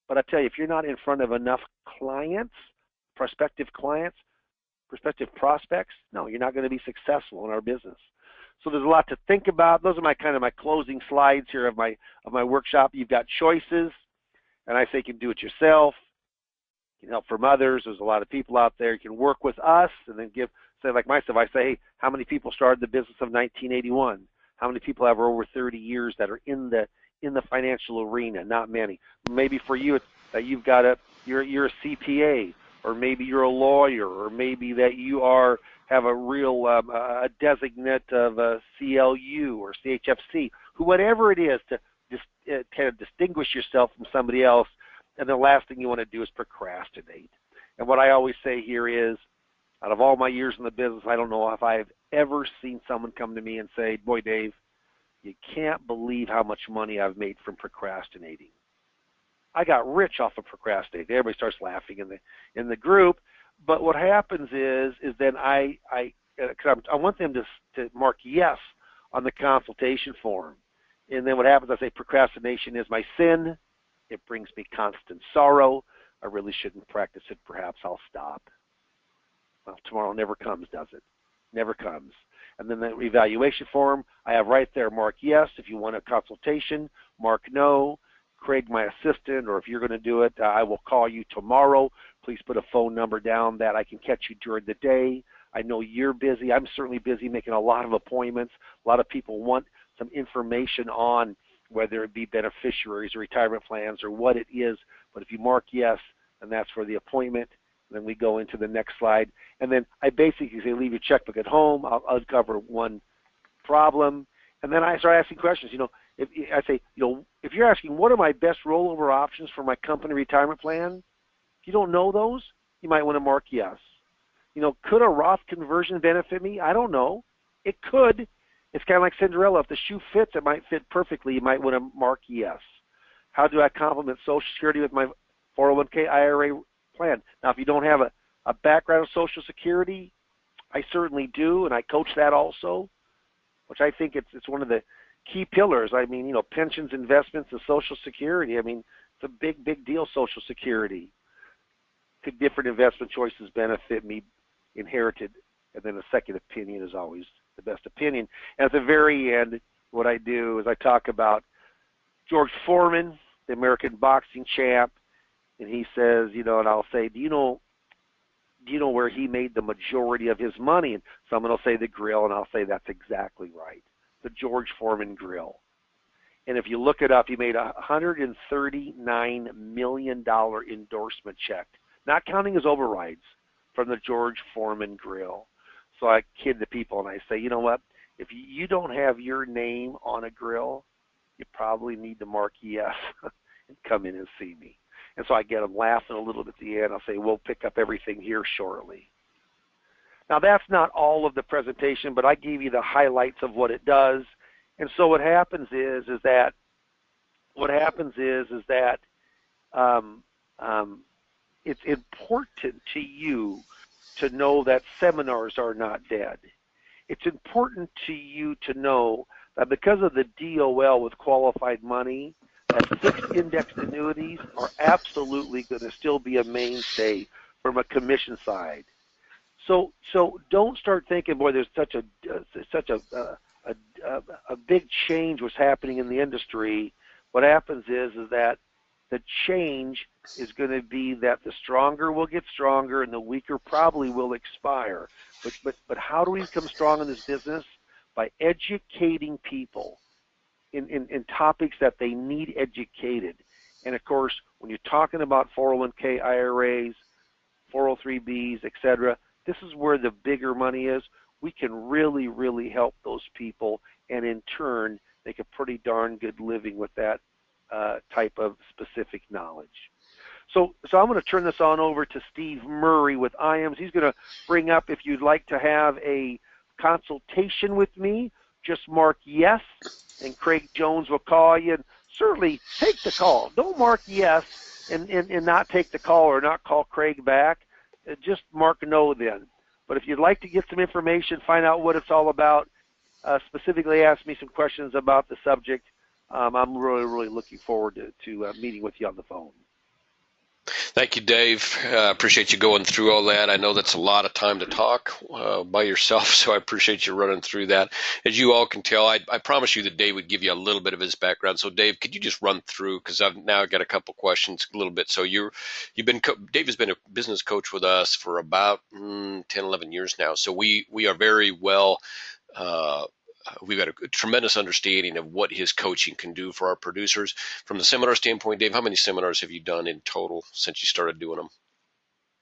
but I tell you, if you're not in front of enough clients, prospective prospects, no, you're not going to be successful in our business. So there's a lot to think about. Those are my kind of my closing slides here of my workshop. You've got choices, and I say you can do it yourself. You can help from others. There's a lot of people out there. You can work with us, and then say like myself. I say, hey, how many people started the business of 1981? How many people have over 30 years that are in the financial arena? Not many. Maybe for you, it's that you've got you're a CPA, or maybe you're a lawyer, or maybe that you have a real a designate of a CLU or CHFC, whatever it is, to just kind of distinguish yourself from somebody else. And the last thing you want to do is procrastinate. And what I always say here is, out of all my years in the business, I don't know if I've ever seen someone come to me and say, boy, Dave, you can't believe how much money I've made from procrastinating. I got rich off of procrastinating. Everybody starts laughing in the group. But what happens is then I want them to mark yes on the consultation form. And then what happens, I say procrastination is my sin. It brings me constant sorrow. I really shouldn't practice it. Perhaps I'll stop. Well, tomorrow never comes, does it? Never comes. And then the evaluation form, I have right there, mark yes. If you want a consultation, mark no. Craig, my assistant, or if you're going to do it, I will call you tomorrow. Please put a phone number down that I can catch you during the day. I know you're busy. I'm certainly busy making a lot of appointments. A lot of people want some information on whether it be beneficiaries or retirement plans or what it is. But if you mark yes, then that's for the appointment. Then we go into the next slide. And then I basically say, leave your checkbook at home. I'll uncover one problem. And then I start asking questions. If you're asking, what are my best rollover options for my company retirement plan? If you don't know those, you might want to mark yes. Could a Roth conversion benefit me? I don't know. It could. It's kind of like Cinderella. If the shoe fits, it might fit perfectly. You might want to mark yes. How do I complement Social Security with my 401k IRA plan? Now, if you don't have a background of Social Security, I certainly do, and I coach that also, which I think it's one of the key pillars. I mean, pensions, investments, and Social Security. I mean, it's a big, big deal, Social Security. Could different investment choices benefit me, inherited? And then a second opinion is always the best opinion. And at the very end, what I do is I talk about George Foreman, the American boxing champ, and he says, and I'll say, do you know where he made the majority of his money? And someone will say the grill, and I'll say that's exactly right, the George Foreman grill. And if you look it up, he made a $139 million endorsement check, not counting his overrides, from the George Foreman grill. So I kid the people, and I say, you know what? If you don't have your name on a grill, you probably need to mark yes and come in and see me. And so I get them laughing a little bit at the end. I'll say, we'll pick up everything here shortly. Now, that's not all of the presentation, but I gave you the highlights of what it does. And so what happens is that it's important to you to know that seminars are not dead. It's important to you to know that because of the DOL with qualified money, that fixed indexed annuities are absolutely going to still be a mainstay from a commission side. So don't start thinking, boy, there's such a big change was happening in the industry. What happens is that the change is going to be that the stronger will get stronger and the weaker probably will expire. But how do we become strong in this business? By educating people in topics that they need educated. And of course, when you're talking about 401k IRAs, 403bs, etc., this is where the bigger money is. We can really, really help those people, and in turn, make a pretty darn good living with that type of specific knowledge. So I'm going to turn this on over to Steve Murray with IAMS. He's going to bring up, if you'd like to have a consultation with me, just mark yes, and Craig Jones will call you. And certainly take the call. Don't mark yes and not take the call or not call Craig back. Just mark no then. But if you'd like to get some information, find out what it's all about, specifically ask me some questions about the subject, I'm really, really looking forward to meeting with you on the phone. Thank you, Dave. Appreciate you going through all that. I know that's a lot of time to talk by yourself, so I appreciate you running through that. As you all can tell, I promised you that Dave would give you a little bit of his background. So, Dave, could you just run through, because I've now got a couple questions a little bit. So Dave has been a business coach with us for about 10, 11 years now. So we are very well uh, we've got a tremendous understanding of what his coaching can do for our producers. From the seminar standpoint, Dave, how many seminars have you done in total since you started doing them?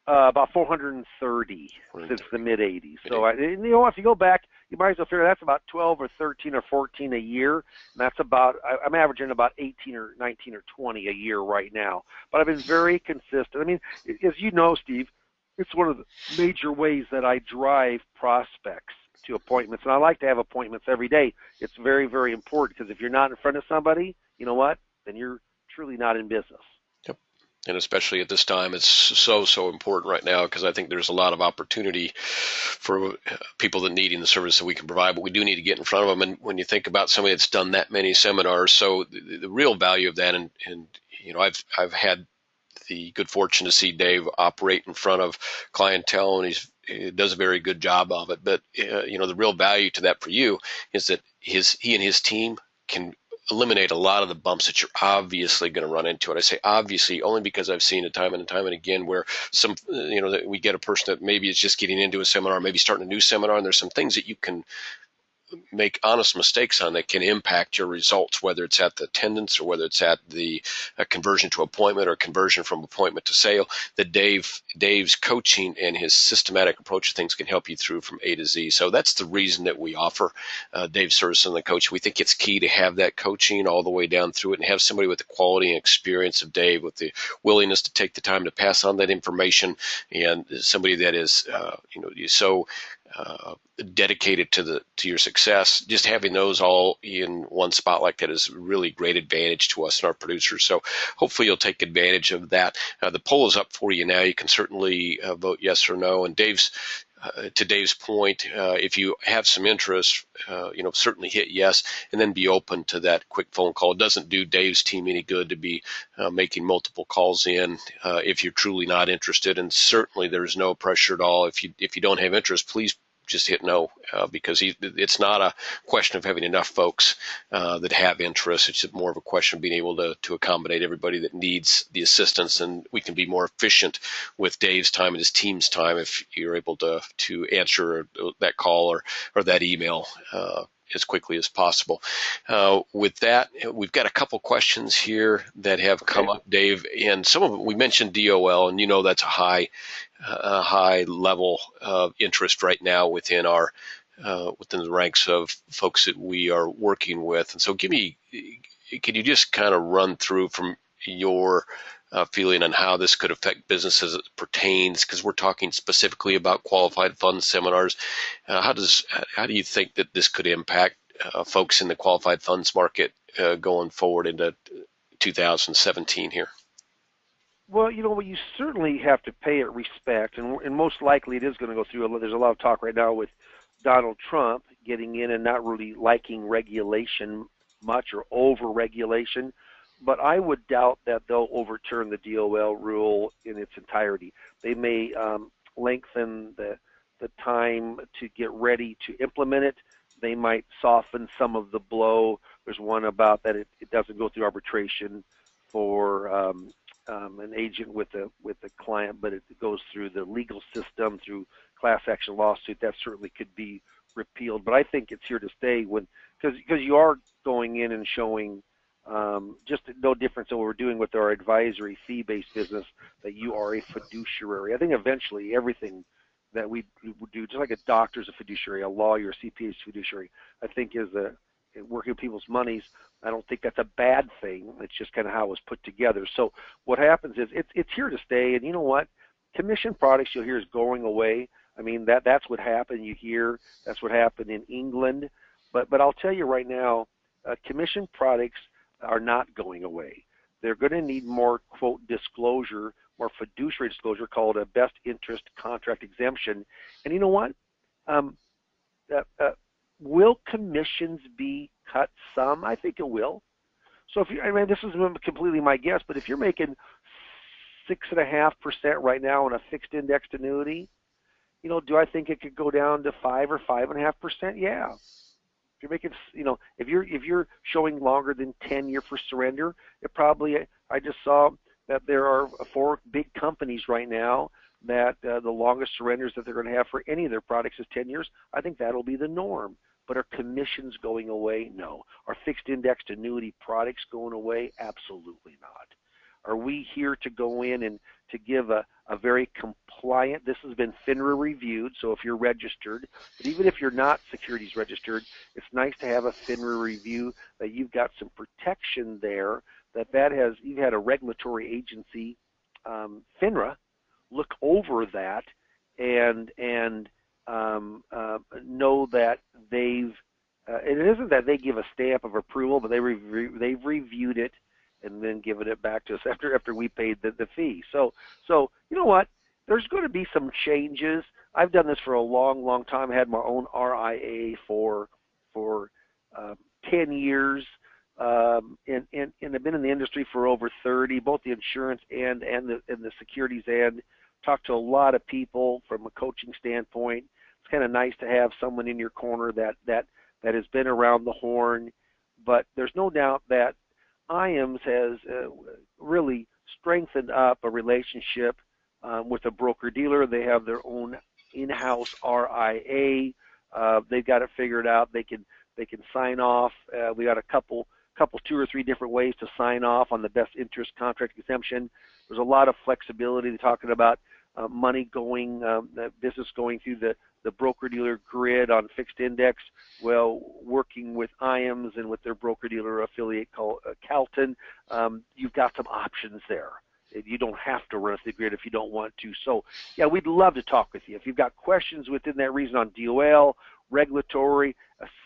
About 430 since the mid 80s. So, if you go back, you might as well figure that's about 12 or 13 or 14 a year. And that's about, I'm averaging about 18 or 19 or 20 a year right now. But I've been very consistent. I mean, as you know, Steve, it's one of the major ways that I drive prospects to appointments. And I like to have appointments every day. It's very, very important, because if you're not in front of somebody, you know what? Then you're truly not in business. Yep. And especially at this time, it's so important right now, because I think there's a lot of opportunity for people that needing the service that we can provide, but we do need to get in front of them. And when you think about somebody that's done that many seminars, so the real value of that, and I've had the good fortune to see Dave operate in front of clientele, and he does a very good job of it. But the real value to that for you is that he and his team can eliminate a lot of the bumps that you're obviously going to run into. And I say obviously only because I've seen it time and time and again where that we get a person that maybe is just getting into a seminar, maybe starting a new seminar, and there's some things that you can make honest mistakes on that can impact your results, whether it's at the attendance or whether it's at the conversion to appointment or conversion from appointment to sale. That Dave's coaching and his systematic approach to things can help you through from A to Z. So that's the reason that we offer Dave's service and the coach. We think it's key to have that coaching all the way down through it, and have somebody with the quality and experience of Dave, with the willingness to take the time to pass on that information, and somebody that is so dedicated to your success. Just having those all in one spot like that is really great advantage to us and our producers. So hopefully you'll take advantage of that. The poll is up for you now. You can certainly vote yes or no. And to Dave's point, if you have some interest, certainly hit yes, and then be open to that quick phone call. It doesn't do Dave's team any good to be making multiple calls in if you're truly not interested. And certainly there's no pressure at all. If you don't have interest, please just hit no, because it's not a question of having enough folks that have interest. It's more of a question of being able to accommodate everybody that needs the assistance, and we can be more efficient with Dave's time and his team's time if you're able to answer that call or that email as quickly as possible. With that, we've got a couple questions here that have come up, Dave, and some of them we mentioned DOL, and that's a high level of interest right now within the ranks of folks that we are working with. And so, can you just kind of run through from your feeling on how this could affect business as it pertains, because we're talking specifically about qualified fund seminars. How do you think that this could impact folks in the qualified funds market going forward into 2017 here? Well, you certainly have to pay it respect, and most likely it is going to go through. There's a lot of talk right now with Donald Trump getting in and not really liking regulation much, or over-regulation. But I would doubt that they'll overturn the DOL rule in its entirety. They may lengthen the time to get ready to implement it. They might soften some of the blow. There's one about that it doesn't go through arbitration for an agent with the client, but it goes through the legal system, through class action lawsuit. That certainly could be repealed. But I think it's here to stay, because you are going in and showing just no difference than what we're doing with our advisory fee-based business, that you are a fiduciary. I think eventually everything that we do, just like a doctor's a fiduciary, a lawyer, a CPA is a fiduciary, I think is working with people's monies. I don't think that's a bad thing. It's just kind of how it was put together. So what happens is it's here to stay. And you know what? Commission products you'll hear is going away. I mean, that's what happened. You hear that's what happened in England. But I'll tell you right now, commission products are not going away. They're going to need more, quote, disclosure, more fiduciary disclosure, called a best interest contract exemption. And you know what? Will commissions be cut some? I think it will. So this is completely my guess, but if you're making 6.5% right now on a fixed indexed annuity. Do I think it could go down to 5 or 5.5%? Yeah. If you're making, if you're showing longer than 10-year for surrender, it probably. I just saw that there are 4 big companies right now that the longest surrenders that they're going to have for any of their products is 10 years. I think that'll be the norm. But are commissions going away? No. Are fixed indexed annuity products going away? Absolutely not. Are we here to go in and to give a very compliant, this has been FINRA reviewed, so if you're registered, but even if you're not securities registered, it's nice to have a FINRA review that you've got some protection there, you've had a regulatory agency, FINRA, look over that and know that it isn't that they give a stamp of approval, but they've reviewed it and then given it back to us after we paid the fee. So you know what? There's going to be some changes. I've done this for a long, long time. I had my own RIA for 10 years, and I've been in the industry for over 30, both the insurance and the securities end. Talked to a lot of people from a coaching standpoint. It's kind of nice to have someone in your corner that has been around the horn, but there's no doubt that IAMS has really strengthened up a relationship with a broker-dealer. They have their own in-house RIA. They've got it figured out. They can sign off. We got a couple 2 or 3 different ways to sign off on the best interest contract exemption. There's a lot of flexibility. They're talking about money going, business going through the broker-dealer grid on fixed index. Well, working with IAMS and with their broker-dealer affiliate called Calton, you've got some options there. You don't have to run the grid if you don't want to. So, yeah, we'd love to talk with you. If you've got questions within that reason on DOL, regulatory,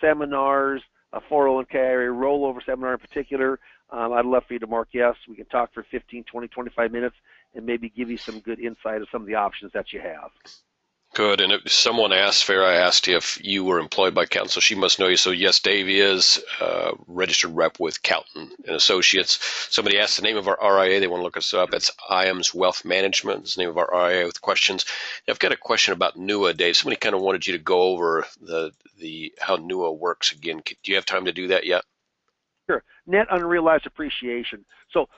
seminars, a 401k IRA rollover seminar in particular, I'd love for you to mark yes. We can talk for 15, 20, 25 minutes and maybe give you some good insight of some of the options that you have. Good. And if someone asked, Farrah asked if you were employed by Calton, so she must know you. So yes, Dave is registered rep with Calton and Associates. Somebody asked the name of our RIA. They want to look us up. It's IAMS Wealth Management. It's the name of our RIA with questions. I've got a question about NUA, Dave. Somebody kind of wanted you to go over the how NUA works again. Do you have time to do that yet? Sure. Net unrealized appreciation. So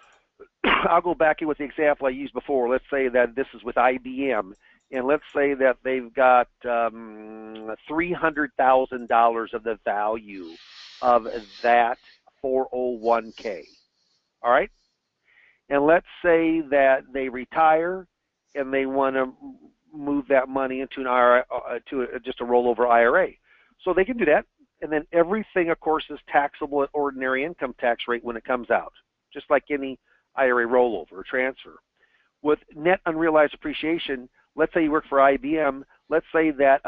I'll go back in with the example I used before. Let's say that this is with IBM. And let's say that they've got $300,000 of the value of that 401k. All right? And let's say that they retire and they want to move that money into an IRA, just a rollover IRA. So they can do that. And then everything, of course, is taxable at ordinary income tax rate when it comes out, just like any IRA rollover or transfer. With net unrealized appreciation, let's say you work for IBM. Let's say that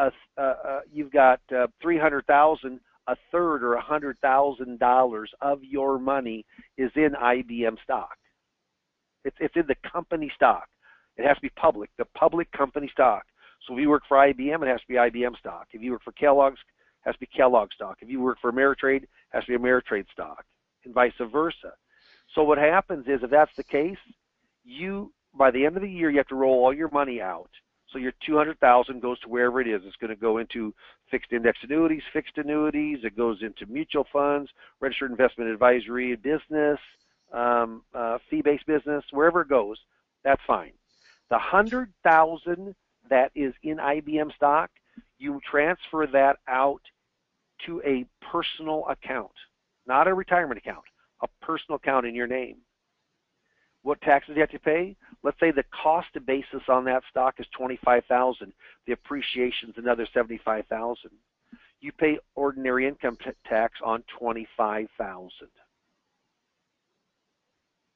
you've got $300,000, a third or $100,000 of your money is in IBM stock. It's in the company stock. It has to be public, the public company stock. So if you work for IBM, it has to be IBM stock. If you work for Kellogg's, it has to be Kellogg stock. If you work for Ameritrade, it has to be Ameritrade stock, and vice versa. So what happens is, if that's the case, by the end of the year, you have to roll all your money out. So your $200,000 goes to wherever it is. It's going to go into fixed index annuities, fixed annuities. It goes into mutual funds, registered investment advisory business, fee-based business, wherever it goes. That's fine. The $100,000 that is in IBM stock, you transfer that out to a personal account, not a retirement account, a personal account in your name. What taxes do you have to pay? Let's say the cost basis on that stock is $25,000. The appreciation is another $75,000. You pay ordinary income tax on $25,000.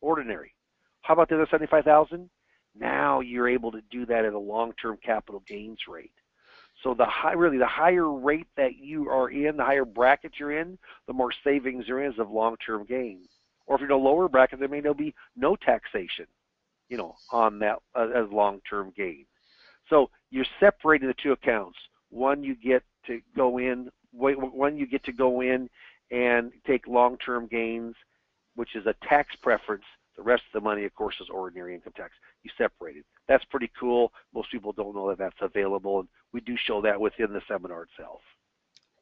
Ordinary. How about the other $75,000? Now you're able to do that at a long-term capital gains rate. So the higher rate that you are in, the higher bracket you're in, the more savings there is of long-term gain. Or if you're in a lower bracket, there may be no taxation, on that as long-term gain. So you're separating the two accounts. One you get to go in and take long-term gains, which is a tax preference The rest of the money, of course, is ordinary income tax. You separate it. That's pretty cool. Most people don't know that that's available, and we do show that within the seminar itself.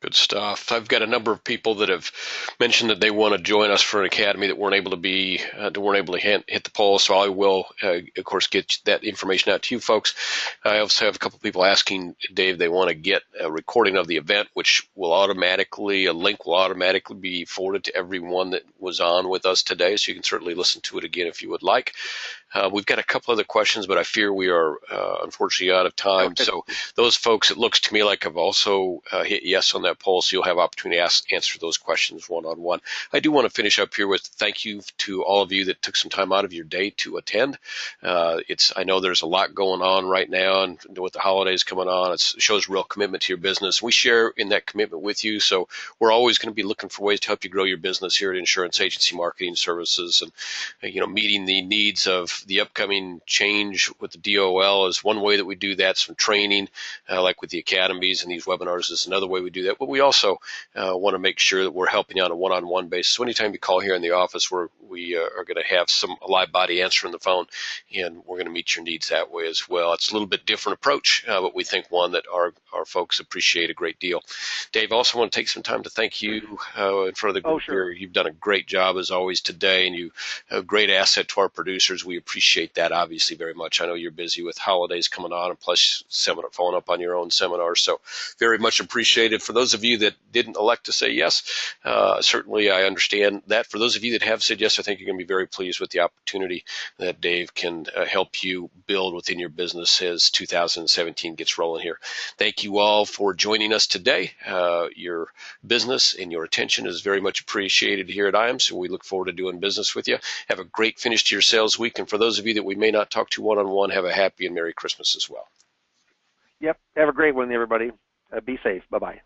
Good stuff. I've got a number of people that have mentioned that they want to join us for an academy that weren't able to hit the poll. So I will, of course, get that information out to you folks. I also have a couple of people asking Dave they want to get a recording of the event, which will a link will automatically be forwarded to everyone that was on with us today. So you can certainly listen to it again if you would like. We've got a couple other questions, but I fear we are unfortunately out of time. Okay. So those folks, it looks to me like have also hit yes on that poll, so you'll have opportunity to answer those questions one-on-one. I do want to finish up here with thank you to all of you that took some time out of your day to attend. I know there's a lot going on right now, and with the holidays coming on, it shows real commitment to your business. We share in that commitment with you, so we're always going to be looking for ways to help you grow your business here at Insurance Agency Marketing Services, and meeting the needs of the upcoming change with the DOL is one way that we do that. Some training, like with the academies and these webinars, is another way we do that. But we also want to make sure that we're helping you on a one-on-one basis. So anytime you call here in the office, we are going to have a live body answering the phone, and we're going to meet your needs that way as well. It's a little bit different approach, but we think one that our folks appreciate a great deal. Dave, I also want to take some time to thank you in front of the group here. You've done a great job as always today, and you a great asset to our producers. We appreciate that obviously very much. I know you're busy with holidays coming on, and plus following up on your own seminars, so very much appreciated. For those of you that didn't elect to say yes, certainly I understand that. For those of you that have said yes, I think you're going to be very pleased with the opportunity that Dave can help you build within your business as 2017 gets rolling here. Thank you all for joining us today. Your business and your attention is very much appreciated here at IAMS, and we look forward to doing business with you. Have a great finish to your sales week, and for those of you that we may not talk to one-on-one, have a happy and Merry Christmas as well. Yep. Have a great one, everybody. Be safe. Bye-bye.